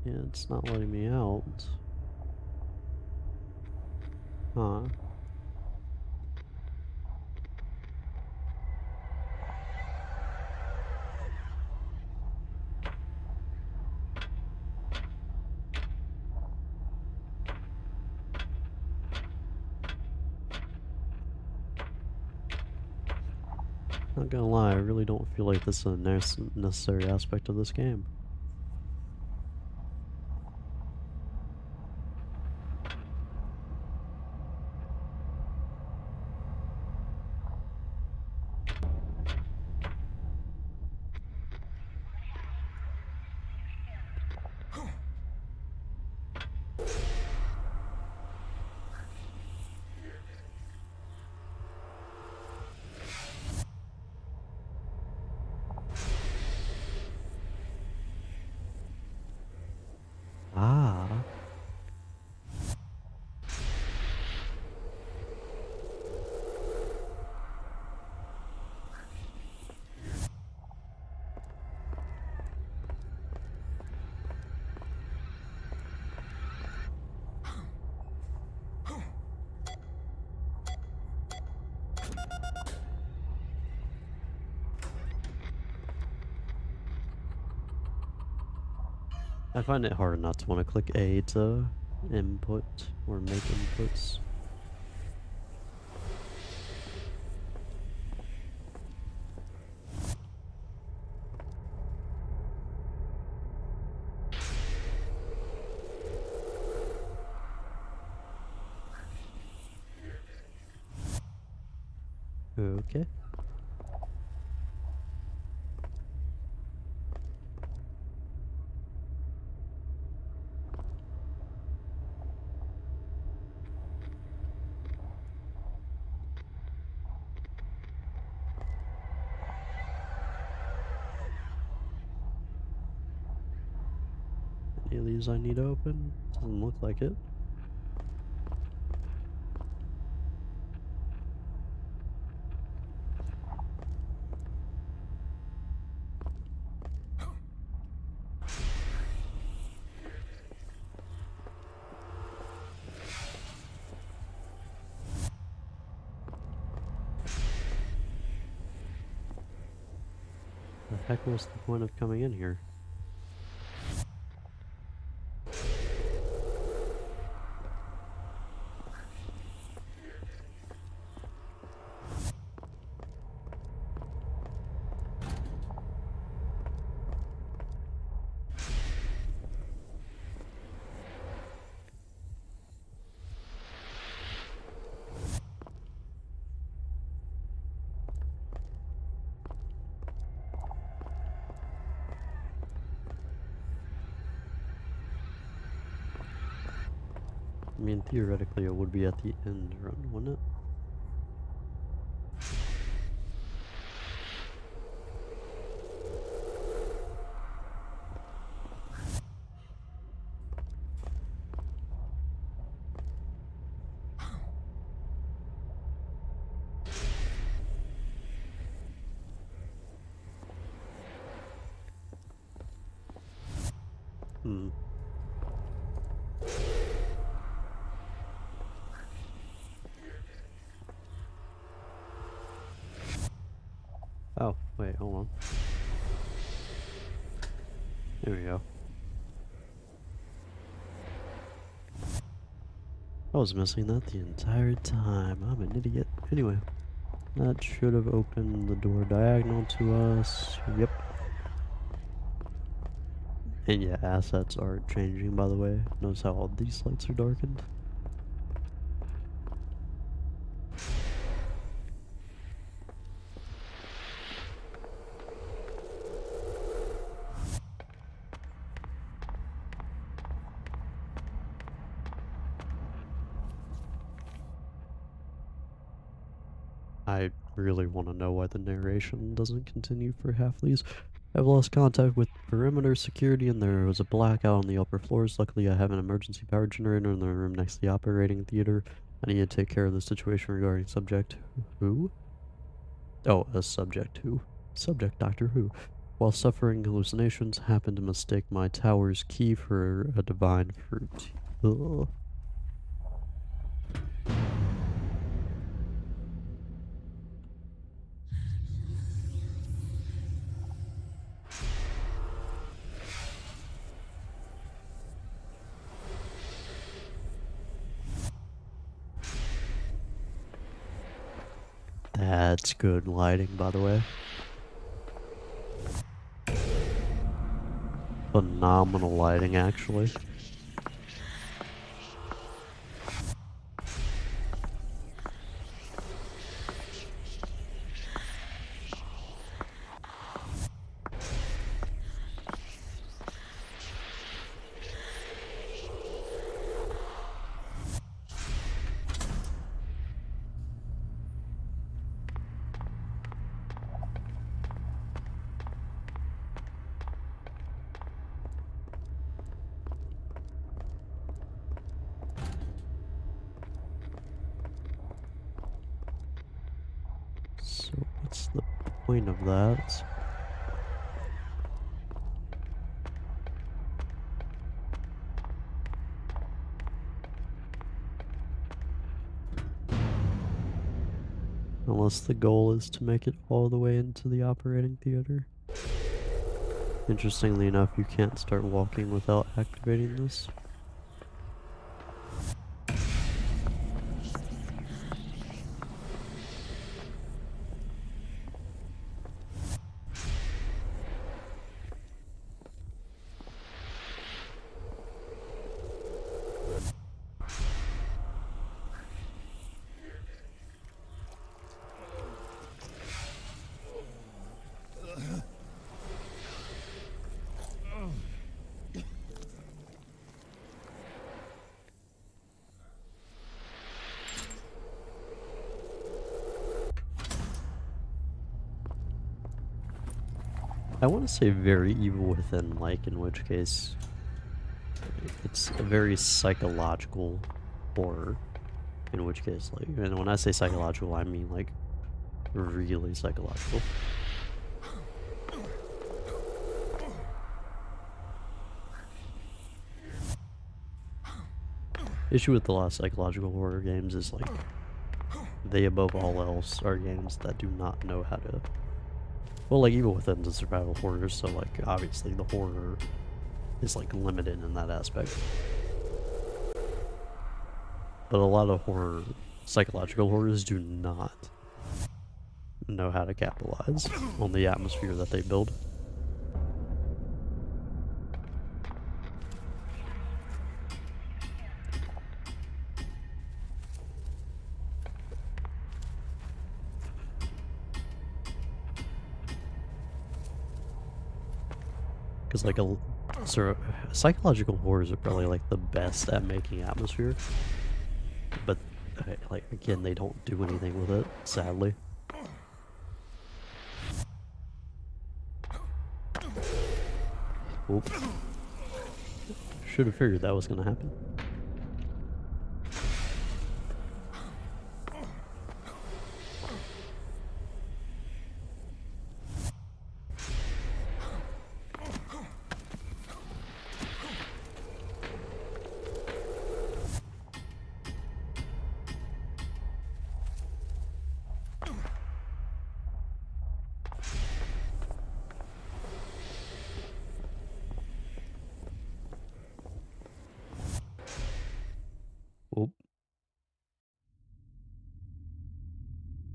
[SPEAKER 1] Yeah, it's not letting me out. Huh. Not gonna lie, I really don't feel like this is a necessary aspect of this game. Ah. I find it hard not to want to click A to input or make inputs. Okay. Any of these I need to open? Doesn't look like it. The heck was the point of coming in here? mean, theoretically it would be at the end run, wouldn't it? Hmm. Oh, wait, hold on. There we go. I was missing that the entire time. I'm an idiot. Anyway, that should have opened the door diagonal to us. Yep. And yeah, assets are changing, by the way. Notice how all these lights are darkened? I really want to know why the narration doesn't continue for half these. I've lost contact with perimeter security and there was a blackout on the upper floors. Luckily, I have an emergency power generator in the room next to the operating theater. I need to take care of the situation regarding subject who? Oh, a subject who? Subject Doctor Who. While suffering hallucinations, happened to mistake my tower's key for a divine fruit. Ugh. That's good lighting, by the way. Phenomenal lighting, actually. So, what's the point of that? Unless the goal is to make it all the way into the operating theater. Interestingly enough, you can't start walking without activating this. I want to say very evil within, like, in which case it's a very psychological horror. In which case, like, and when I say psychological, I mean, like, really psychological. Issue with a lot of psychological horror games is, like, they above all else are games that do not know how to. Well, like, Evil Within's a survival horror, so, like, obviously the horror is, like, limited in that aspect. But a lot of horror, psychological horrors, do not know how to capitalize on the atmosphere that they build. Because, like, psychological horrors are probably, like, the best at making atmosphere. like, again, they don't do anything with it, sadly. Oop. Should have figured that was gonna happen. Oop.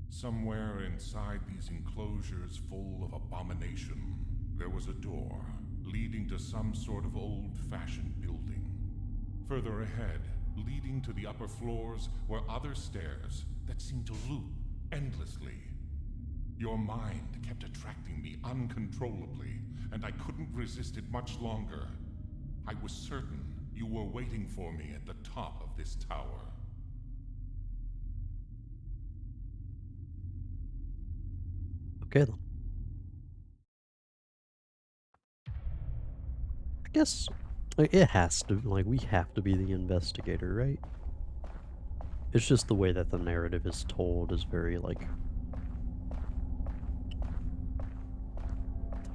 [SPEAKER 2] Somewhere inside these enclosures full of abomination, there was a door leading to some sort of old-fashioned building. Further ahead, leading to the upper floors, were other stairs that seemed to loop endlessly. Your mind kept attracting me uncontrollably, and I couldn't resist it much longer. I was certain you were waiting for me at the top of this tower.
[SPEAKER 1] Okay then. I guess like, it has to, like, we have to be the investigator, right? It's just the way that the narrative is told is very, like,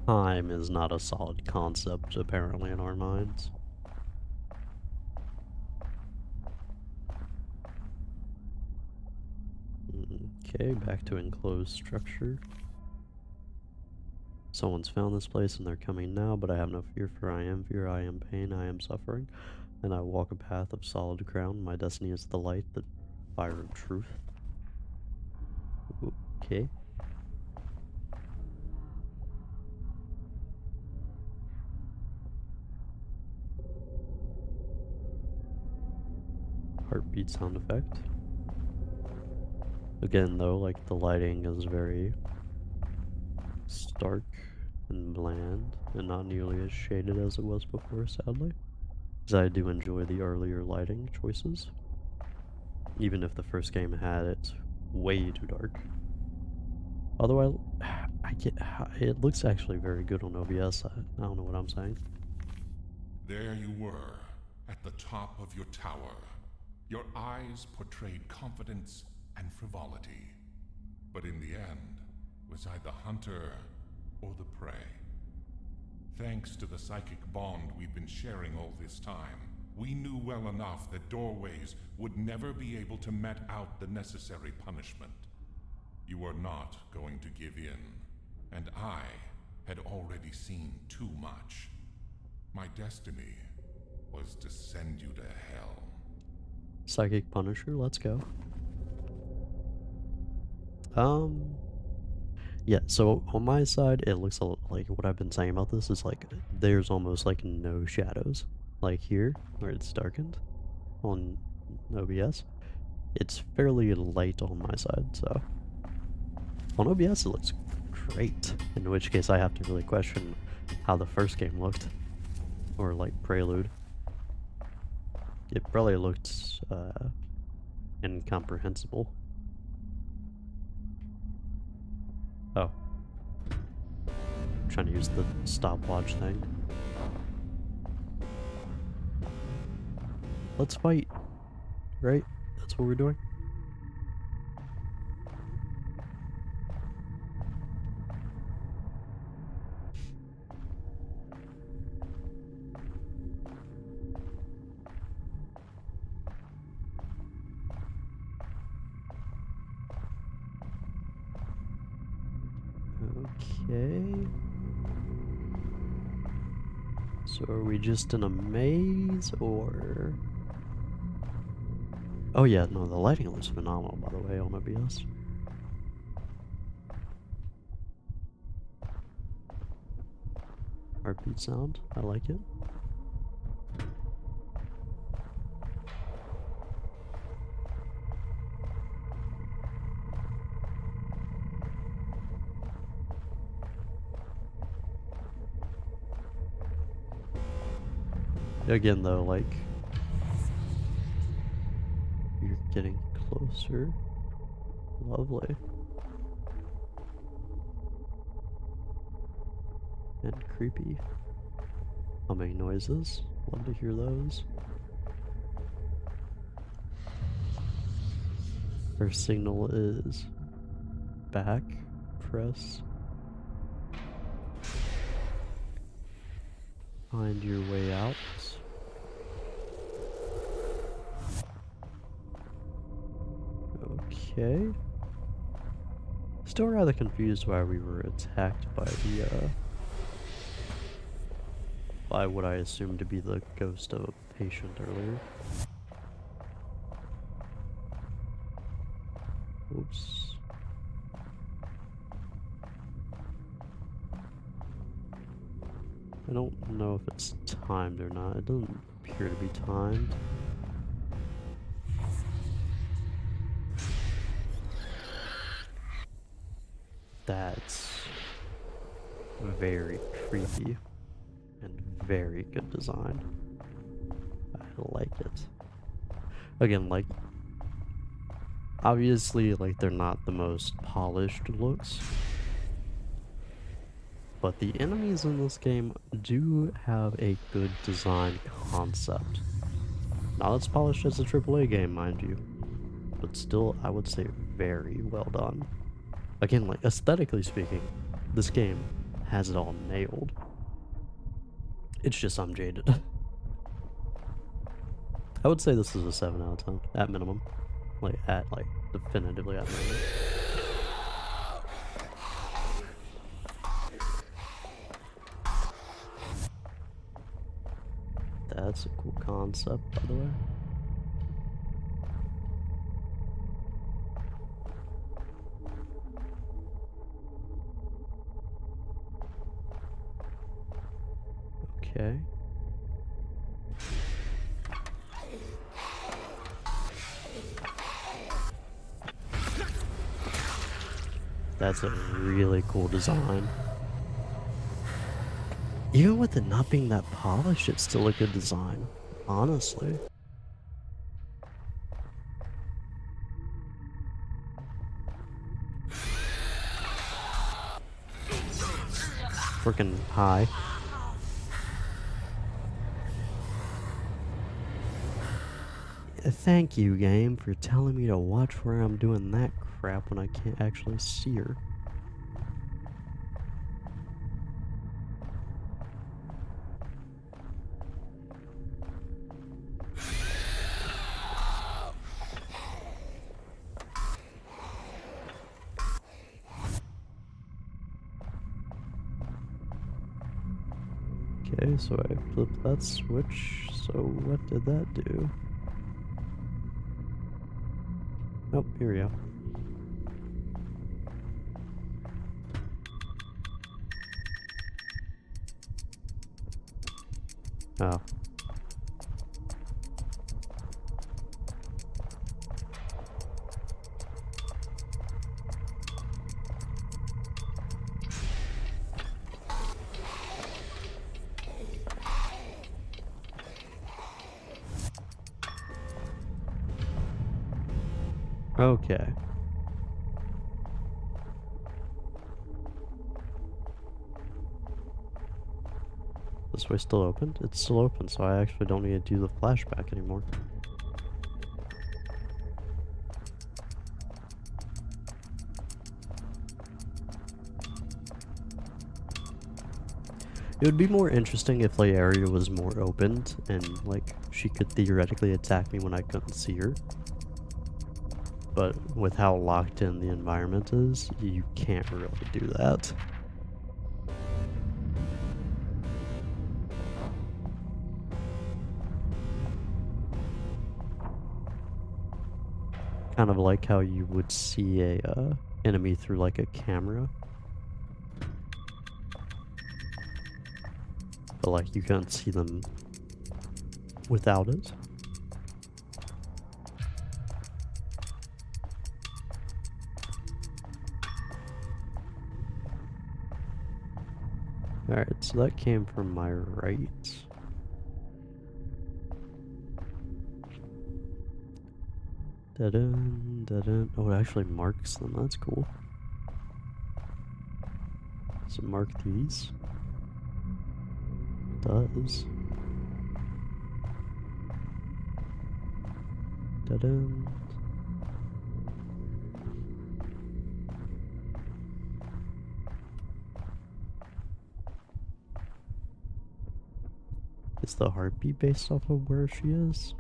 [SPEAKER 1] time is not a solid concept, apparently, in our minds. Okay, back to enclosed structure. Someone's found this place and they're coming now, but I have no fear, for I am fear, I am pain, I am suffering, and I walk a path of solid ground. My destiny is the light, the fire of truth. Okay. Heartbeat sound effect. Again, though, like, the lighting is very stark and bland, and not nearly as shaded as it was before, sadly. Because I do enjoy the earlier lighting choices, even if the first game had it way too dark. Although I get, it looks actually very good on OBS. I don't know what I'm saying.
[SPEAKER 2] There you were, at the top of your tower. Your eyes portrayed confidence and frivolity. But in the end, was I the hunter or the prey? Thanks to the psychic bond we've been sharing all this time, we knew well enough that doorways would never be able to met out the necessary punishment. You were not going to give in, and I had already seen too much. My destiny was to send you to hell.
[SPEAKER 1] Psychic Punisher, let's go. Yeah, so on my side, it looks a like what I've been saying about this is like there's almost like no shadows. Like here, where it's darkened on OBS, it's fairly light on my side, so on OBS it looks great. In which case I have to really question how the first game looked, or like Prelude. It probably looked incomprehensible. Oh. I'm trying to use the stopwatch thing. Let's fight. Right? That's what we're doing. Okay. So are we just in a maze, or... Oh yeah, no, the lighting looks phenomenal, by the way, on OBS. Heartbeat sound, I like it. Again, though, like, you're getting closer. Lovely. And creepy. Humming noises. Love to hear those. Our signal is back. Press. Find your way out. Okay. Still rather confused why we were attacked by the, by what I assumed to be the ghost of a patient earlier. Oops. I don't know if it's timed or not. It doesn't appear to be timed. That's very creepy and very good design. I like it. Again, like, obviously, like, they're not the most polished looks, but the enemies in this game do have a good design concept. Not as polished as a AAA game, mind you, but still, I would say very well done. Again, like, aesthetically speaking, this game has it all nailed. It's just I'm jaded. I would say this is a 7 out of 10, at minimum. Like, definitively at minimum. That's a cool concept, by the way. Okay. That's a really cool design. Even with it not being that polished, it's still a good design, honestly. Freaking high. Thank you, game, for telling me to watch where I'm doing that crap when I can't actually see her. Okay, so I flipped that switch, so what did that do? Oh, here we go. Oh. Okay. This way still open? It's still open, so I actually don't need to do the flashback anymore. It would be more interesting if the area was more opened and, like, she could theoretically attack me when I couldn't see her. But with how locked in the environment is, you can't really do that. Kind of like how you would see a enemy through like a camera. But like you can't see them without it. Alright, so that came from my right. Dead end, dead end. Oh, it actually marks them. That's cool. Does it mark these? It does. Dead end. Is the heartbeat based off of where she is?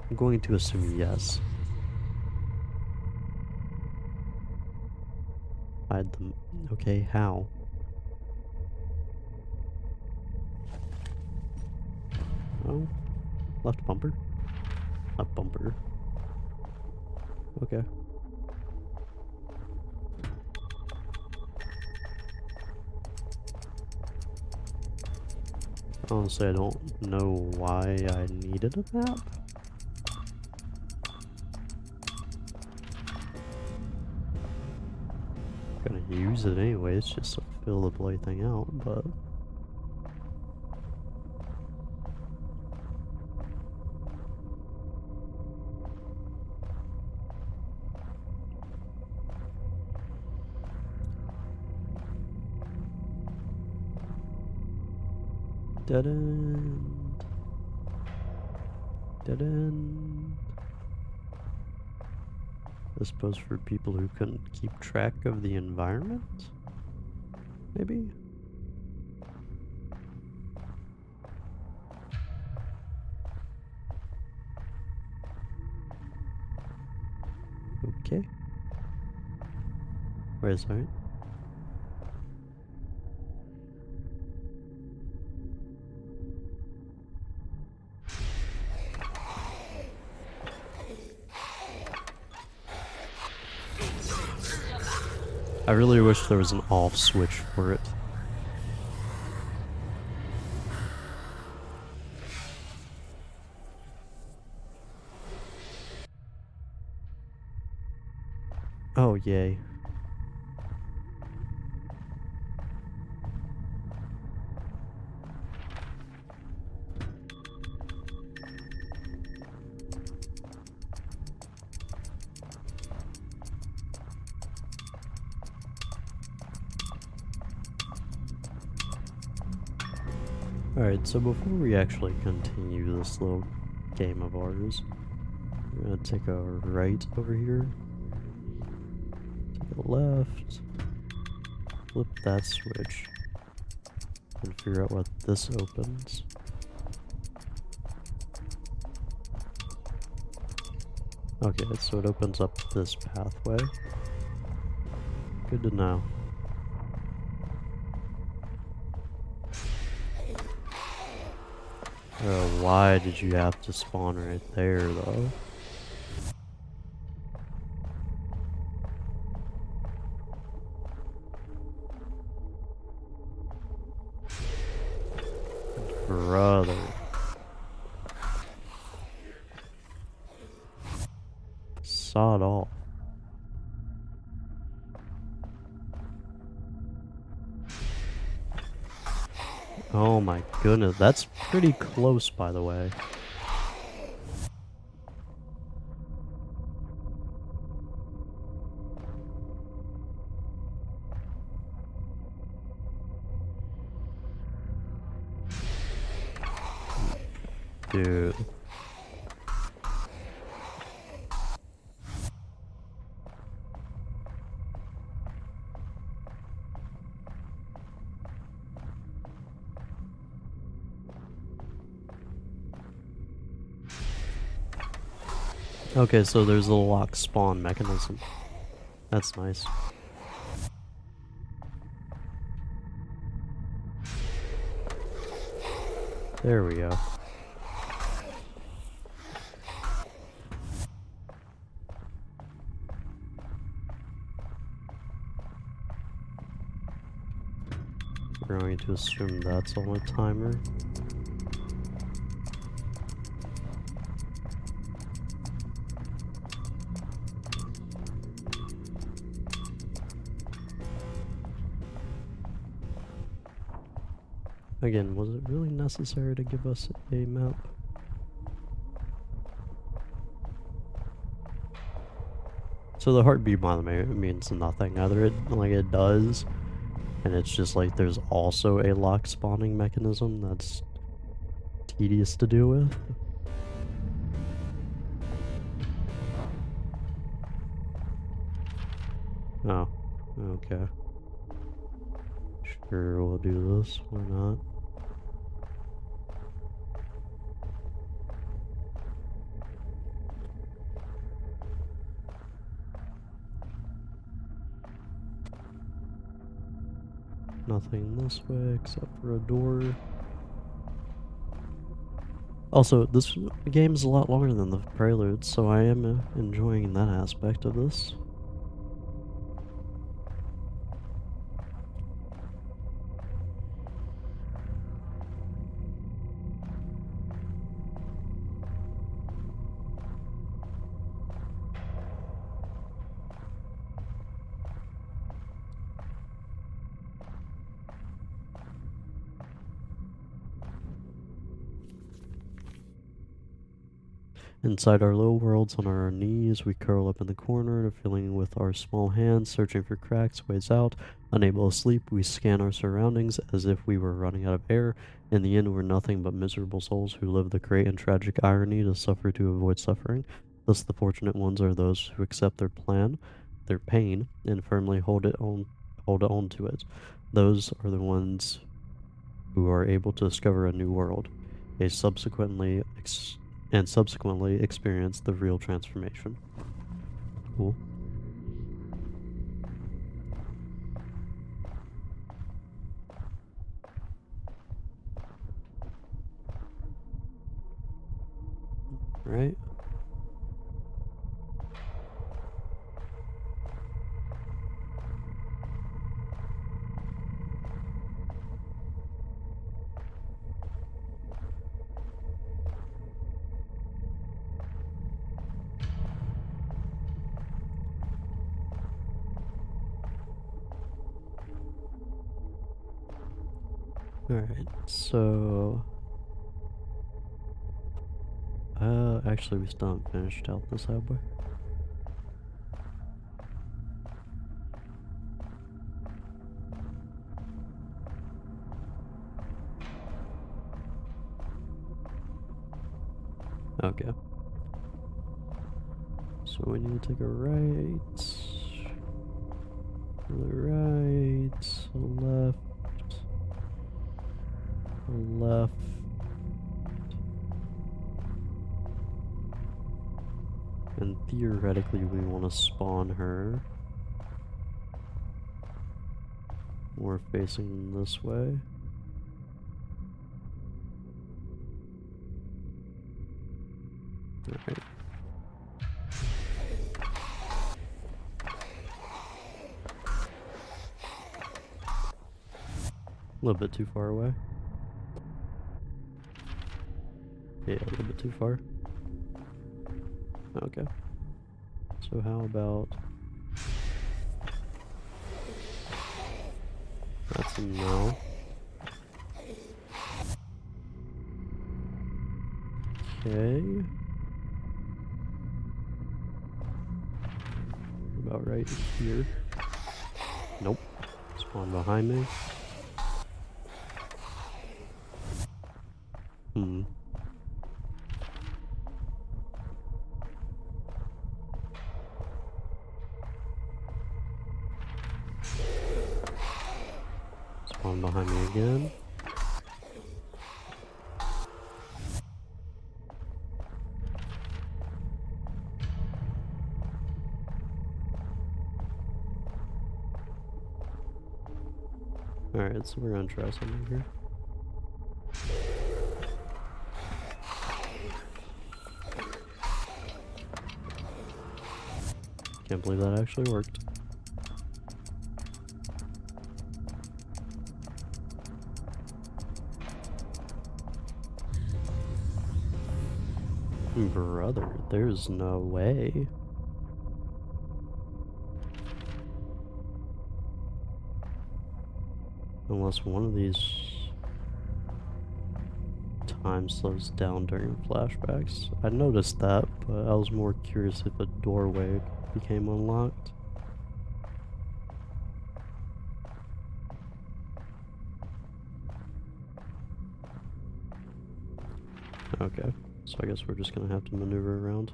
[SPEAKER 1] I'm going to assume yes. Hide them. Okay, how? Oh, left bumper? Left bumper. Okay. Honestly, I don't know why I needed a map. Gonna use it anyways, just to fill the bloody thing out, but... Dead end. Dead end. I suppose for people who couldn't keep track of the environment? Maybe? Okay. Where's that? I really wish there was an off switch for it. Oh, yay. Alright, so before we actually continue this little game of ours, we're gonna take a right over here, take a left, flip that switch, and figure out what this opens. Okay, so it opens up this pathway. Good to know. Why did you have to spawn right there, though? Brother. Sawed off. Oh my goodness, that's pretty close, by the way. Dude. Okay, so there's a lock spawn mechanism. That's nice. There we go. We're going to assume that's on a timer. Again, was it really necessary to give us a map? So the heartbeat monitor means nothing. Either it does, and it's just like there's also a lock spawning mechanism that's tedious to deal with. Oh, okay. Sure, we'll do this. Why not? Nothing this way except for a door. Also, this game is a lot longer than the prelude, so I am enjoying that aspect of this. Inside our little worlds on our knees, we curl up in the corner, feeling with our small hands, searching for cracks, ways out. Unable to sleep, we scan our surroundings as if we were running out of air. In the end, we're nothing but miserable souls who live the great and tragic irony to suffer to avoid suffering. Thus, the fortunate ones are those who accept their plan, their pain, and firmly hold on to it. Those are the ones who are able to discover a new world, a subsequently experience the real transformation. Cool. Right? Alright, so... actually we still haven't finished out this highway. Okay. So we need to take a right, the right, left, and theoretically we want to spawn her. We're facing this way. Alright. A little bit too far away. Yeah, a little bit too far. Okay. So how about... That's a no. Okay. About right here. Nope. Spawn behind me. Spawn behind me again. Alright, so we're gonna try something here. Can't believe that actually worked. Brother, there's no way. Unless one of these time slows down during flashbacks. I noticed that, but I was more curious if a doorway became unlocked. Okay, so I guess we're just gonna have to maneuver around.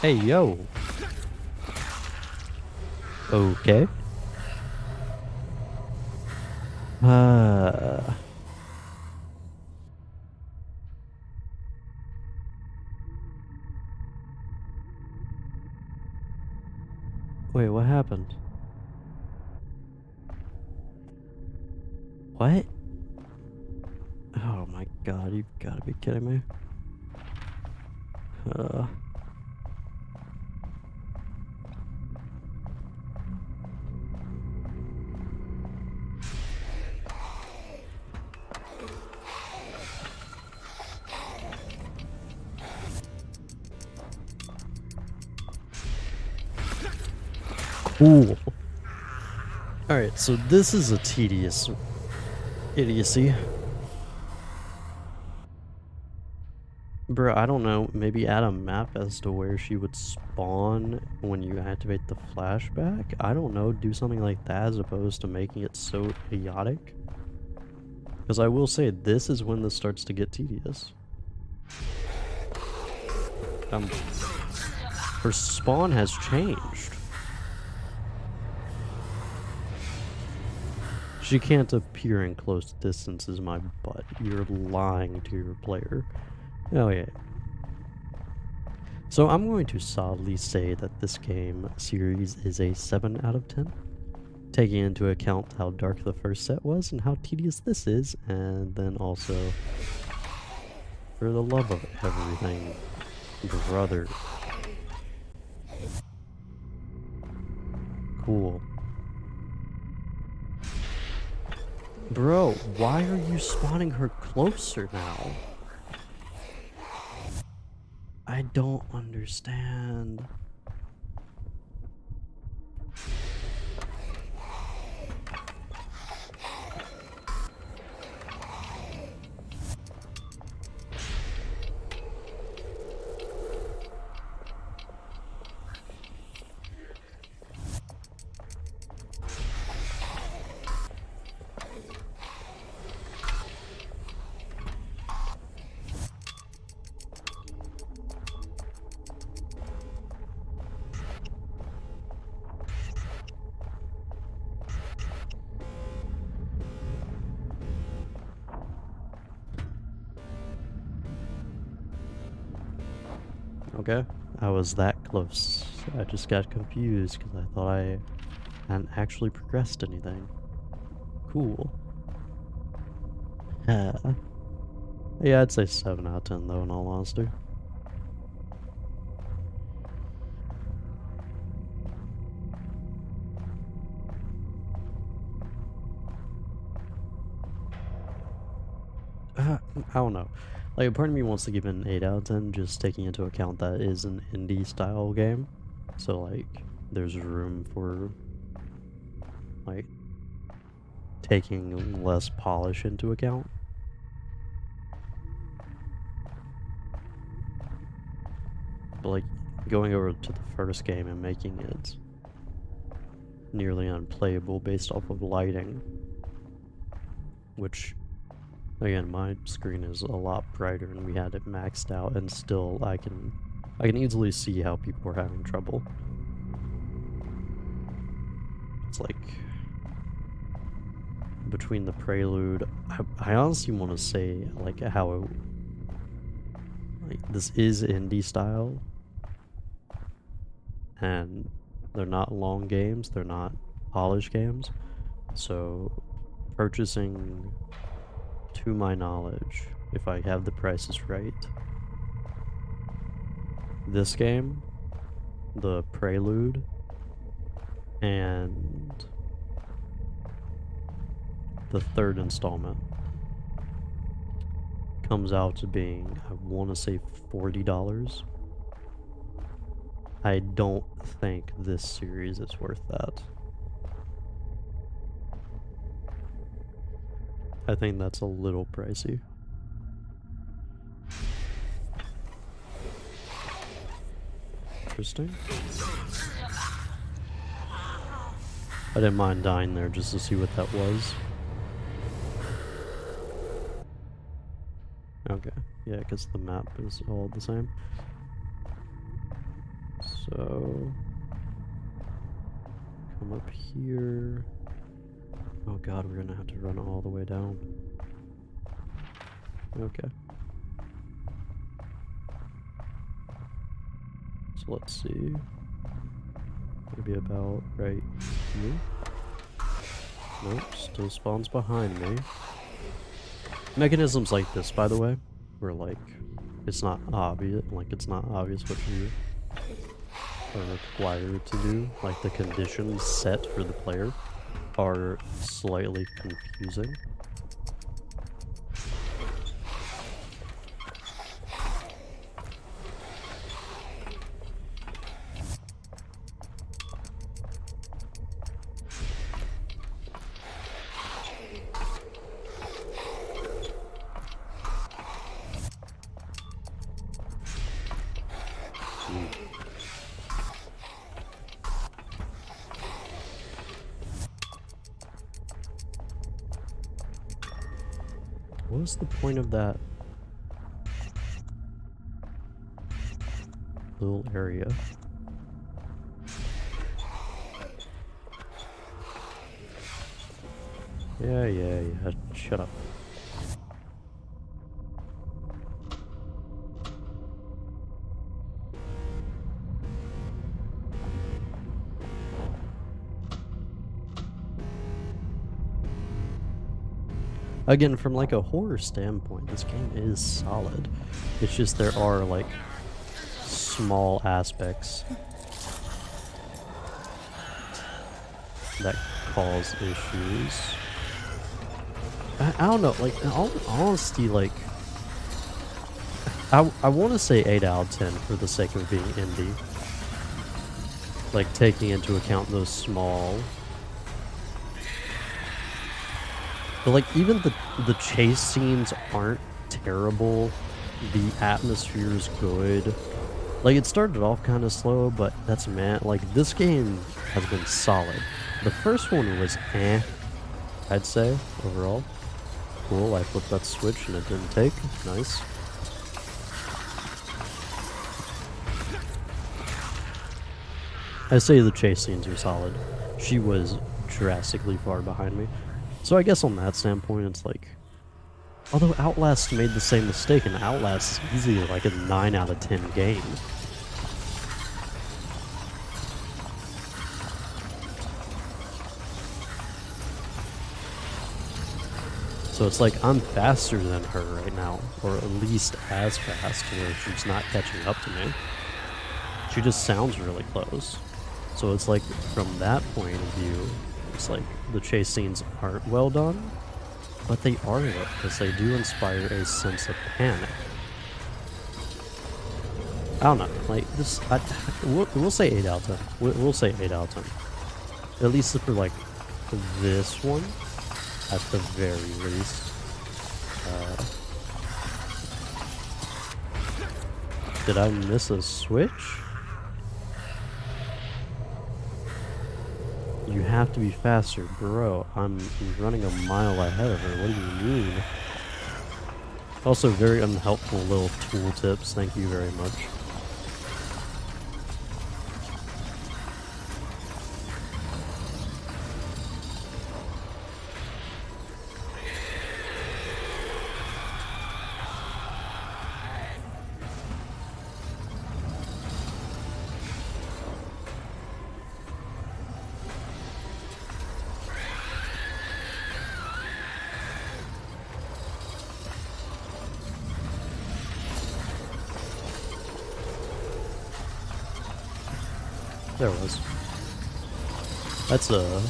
[SPEAKER 1] Hey, yo! Okay. Wait, what happened? What? Oh my god, you've gotta be kidding me. Cool. Alright, so this is a tedious idiocy. Bro, I don't know. Maybe add a map as to where she would spawn when you activate the flashback? I don't know. Do something like that as opposed to making it so chaotic. Because I will say, this is when this starts to get tedious. Her spawn has changed. She can't appear in close distances, my butt. You're lying to your player. Oh yeah. So I'm going to solidly say that this game series is a 7 out of 10. Taking into account how dark the first set was and how tedious this is, and then also, for the love of everything, brother. Cool. Bro, why are you spawning her closer now? I don't understand. Okay, I was that close. I just got confused because I thought I hadn't actually progressed anything. Cool. Yeah, I'd say 7 out of 10 though, in all honesty. I don't know. Like, a part of me wants to give it an 8 out of 10, just taking into account that it is an indie style game. So, like, there's room for, like, taking less polish into account. But, like, going over to the first game and making it nearly unplayable based off of lighting, which, again, my screen is a lot brighter and we had it maxed out, and still I can easily see how people are having trouble. It's like, between the prelude, I honestly want to say, like, how like, this is indie style, and they're not long games, they're not polished games, so purchasing to my knowledge, if I have the prices right, this game, the Prelude, and the third installment comes out to being, I want to say $40. I don't think this series is worth that. I think that's a little pricey. Interesting. I didn't mind dying there just to see what that was. Okay, yeah, because the map is all the same. So, come up here. Oh god, we're gonna have to run all the way down. Okay. So let's see. Maybe about right here. Nope, still spawns behind me. Mechanisms like this, by the way, where like it's not obvious, what you are required to do. Like the conditions set for the player are slightly confusing. What was the point of that little area? Yeah, shut up. Again, from like a horror standpoint, this game is solid. It's just there are like small aspects that cause issues. I don't know, like in all honesty, like I want to say 8 out of 10 for the sake of being indie. Like taking into account those small. But like even the chase scenes aren't terrible. The atmosphere is good. Like it started off kind of slow, but that's like this game has been solid. The first one was I'd say overall. Cool, I flipped that switch and it didn't take. Nice. I say the chase scenes are solid. She was drastically far behind me. So I guess on that standpoint, it's like... Although Outlast made the same mistake, and Outlast is easily like a 9 out of 10 game. So it's like, I'm faster than her right now, or at least as fast, where she's not catching up to me. She just sounds really close. So it's like, from that point of view, it's like, the chase scenes aren't well done, but they are lit, because they do inspire a sense of panic. I don't know, like, this, we'll say 8 out of 10. We'll say 8 out of 10. At least for, like, this one, at the very least. Did I miss a switch? You have to be faster, bro. I'm running a mile ahead of her. What do you mean? Also, very unhelpful little tool tips. Thank you very much. There it was. That's a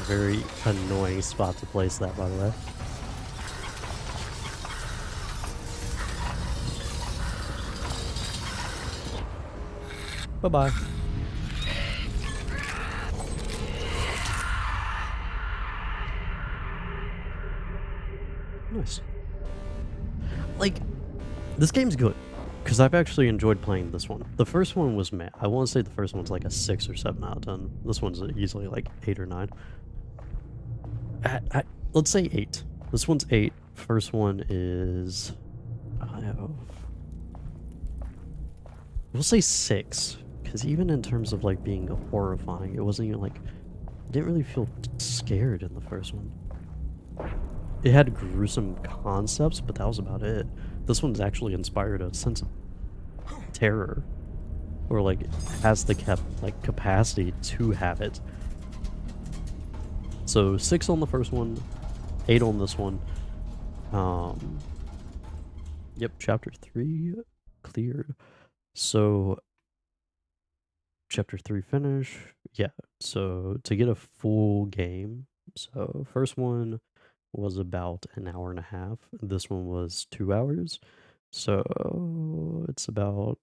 [SPEAKER 1] very annoying spot to place that, by the way. Bye-bye. Nice. Like, this game's good, because I've actually enjoyed playing this one. The first one was meh. I want to say the first one's like a 6 or 7 out of 10. This one's easily like 8 or 9. Let's say 8. This one's 8. First one is... we'll say 6. Because even in terms of like being horrifying, it wasn't even like... I didn't really feel scared in the first one. It had gruesome concepts, but that was about it. This one's actually inspired a sense of terror. Or like has the capacity to have it. So 6 on the first one, 8 on this one. Yep, chapter 3 cleared. So chapter 3 finish. Yeah, so to get a full game, so first one was about an hour and a half. This one was 2 hours. So it's about,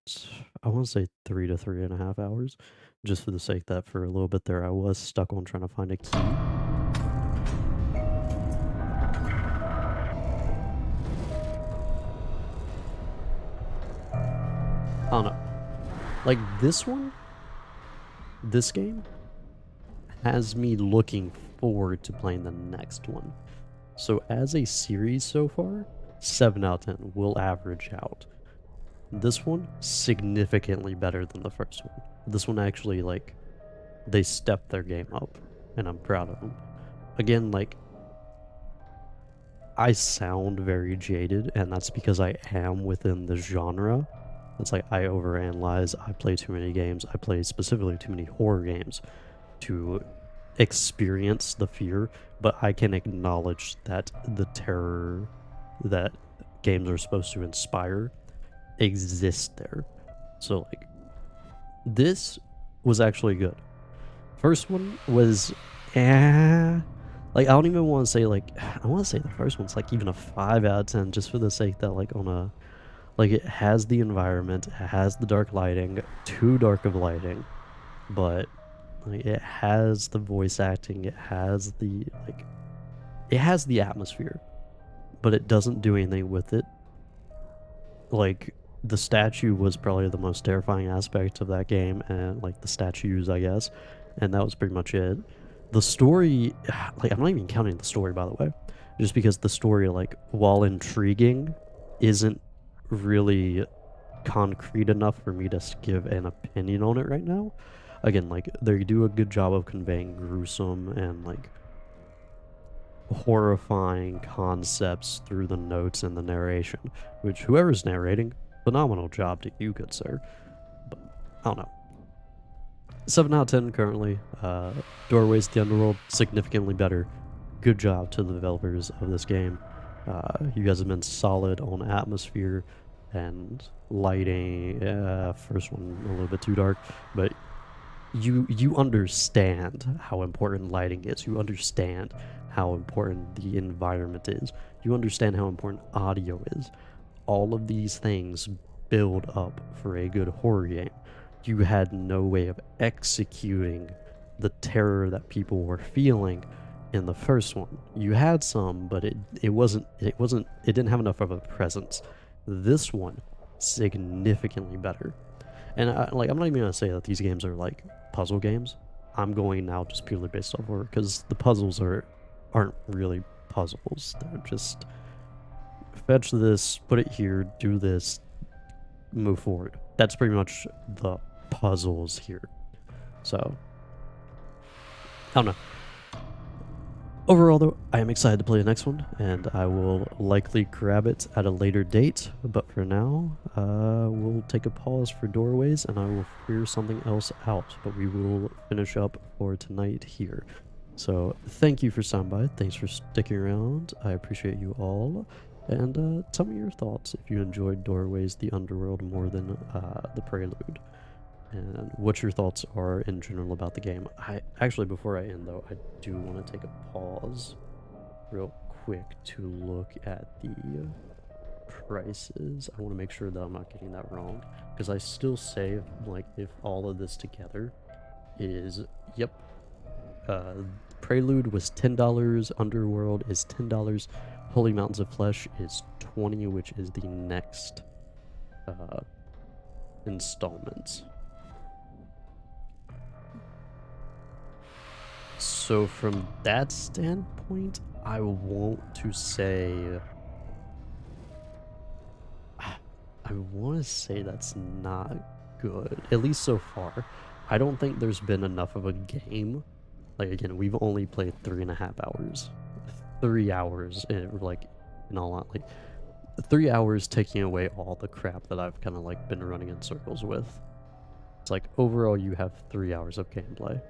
[SPEAKER 1] I want to say 3 to 3.5 hours. Just for the sake that for a little bit there I was stuck on trying to find a key. I don't know. Like this one, this game has me looking forward to playing the next one. So as a series so far, 7 out of 10 will average out. This one, significantly better than the first one. This one actually, like, they stepped their game up, and I'm proud of them. Again, like, I sound very jaded, and that's because I am within the genre. It's like, I overanalyze, I play too many games, I play specifically too many horror games to experience the fear, but I can acknowledge that the terror that games are supposed to inspire exists there. So like this was actually good. First one was like I don't even want to say like I want to say the first one's like even a 5 out of 10 just for the sake that like on a like it has the environment, it has the dark lighting, too dark of lighting, but like it has the voice acting, it has the like it has the atmosphere, but it doesn't do anything with it. Like the statue was probably the most terrifying aspect of that game, and like the statues, I guess, and that was pretty much it. The story, like I'm not even counting the story by the way, just because the story, like while intriguing, isn't really concrete enough for me to give an opinion on it right now. Again, like they do a good job of conveying gruesome and like horrifying concepts through the notes and the narration, which whoever's narrating, phenomenal job to you, good sir. But I don't know. 7 out of 10 currently. Doorways to the Underworld, significantly better. Good job to the developers of this game. You guys have been solid on atmosphere and lighting. First one a little bit too dark, but you understand how important lighting is. You understand how important the environment is. You understand how important audio is. All of these things build up for a good horror game. You had no way of executing the terror that people were feeling in the first one. You had some, but it didn't have enough of a presence. This one, significantly better. And I'm not even gonna say that these games are like puzzle games. I'm going now just purely based off horror, because the puzzles aren't really puzzles. They're just fetch this, put it here, do this, move forward. That's pretty much the puzzles here. So I don't know. Overall, though, I am excited to play the next one, and I will likely grab it at a later date. But for now, we'll take a pause for Doorways, and I will figure something else out. But we will finish up for tonight here. So thank you for stopping by. Thanks for sticking around. I appreciate you all. And tell me your thoughts if you enjoyed Doorways, the Underworld, more than the Prelude. and what your thoughts are in general about the game. I actually, before I end though, I do want to take a pause real quick to look at the prices. I want to make sure that I'm not getting that wrong, because I still say like if all of this together is, yep, Prelude was $10, Underworld is $10, Holy Mountains of Flesh is 20, which is the next installment. So from that standpoint, I want to say, I want to say that's not good, at least so far. I don't think there's been enough of a game. Like, again, we've only played 3.5 hours. 3 hours, in all, like, 3 hours taking away all the crap that I've kind of, like, been running in circles with. It's like, overall, you have 3 hours of gameplay.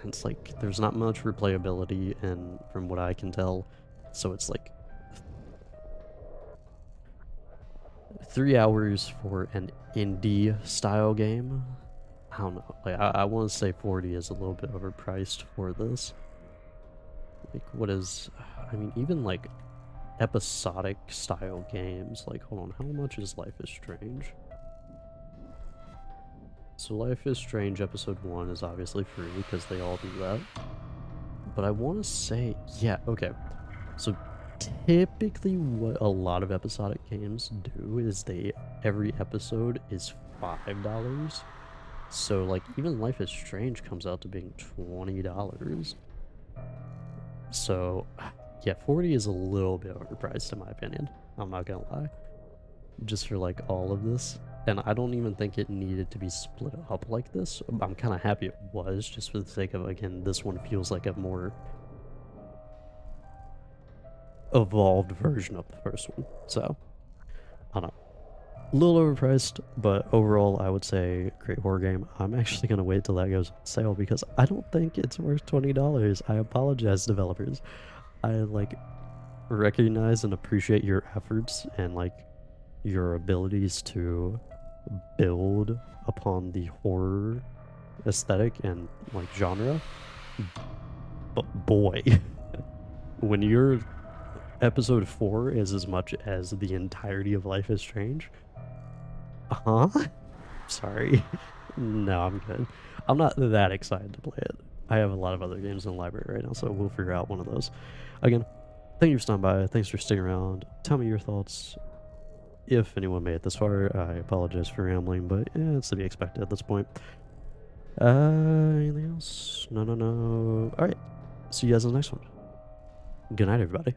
[SPEAKER 1] And it's like, there's not much replayability, and from what I can tell, so it's like 3 hours for an indie style game. I don't know. Like, I want to say 40 is a little bit overpriced for this. Like, what is, I mean, even like episodic style games. Like, hold on, how much is Life is Strange? So Life is Strange episode 1 is obviously free because they all do that. But I want to say, yeah, okay. So typically what a lot of episodic games do is every episode is $5. So like even Life is Strange comes out to being $20. So yeah, 40 is a little bit overpriced in my opinion. I'm not gonna lie. Just for like all of this. And I don't even think it needed to be split up like this. I'm kind of happy it was, just for the sake of, again, this one feels like a more evolved version of the first one. So, I don't know. A little overpriced, but overall, I would say great horror game. I'm actually going to wait till that goes on sale because I don't think it's worth $20. I apologize, developers. I, like, recognize and appreciate your efforts and, like, your abilities to build upon the horror aesthetic and like genre, but boy, when your episode 4 is as much as the entirety of Life is Strange, sorry, no, I'm good. I'm not that excited to play it. I have a lot of other games in the library right now, so we'll figure out one of those. Again, thank you for stopping by, thanks for sticking around. Tell me your thoughts. If anyone made it this far, I apologize for rambling, but yeah, it's to be expected at this point. Anything else? No. Alright, see you guys in the next one. Good night, everybody.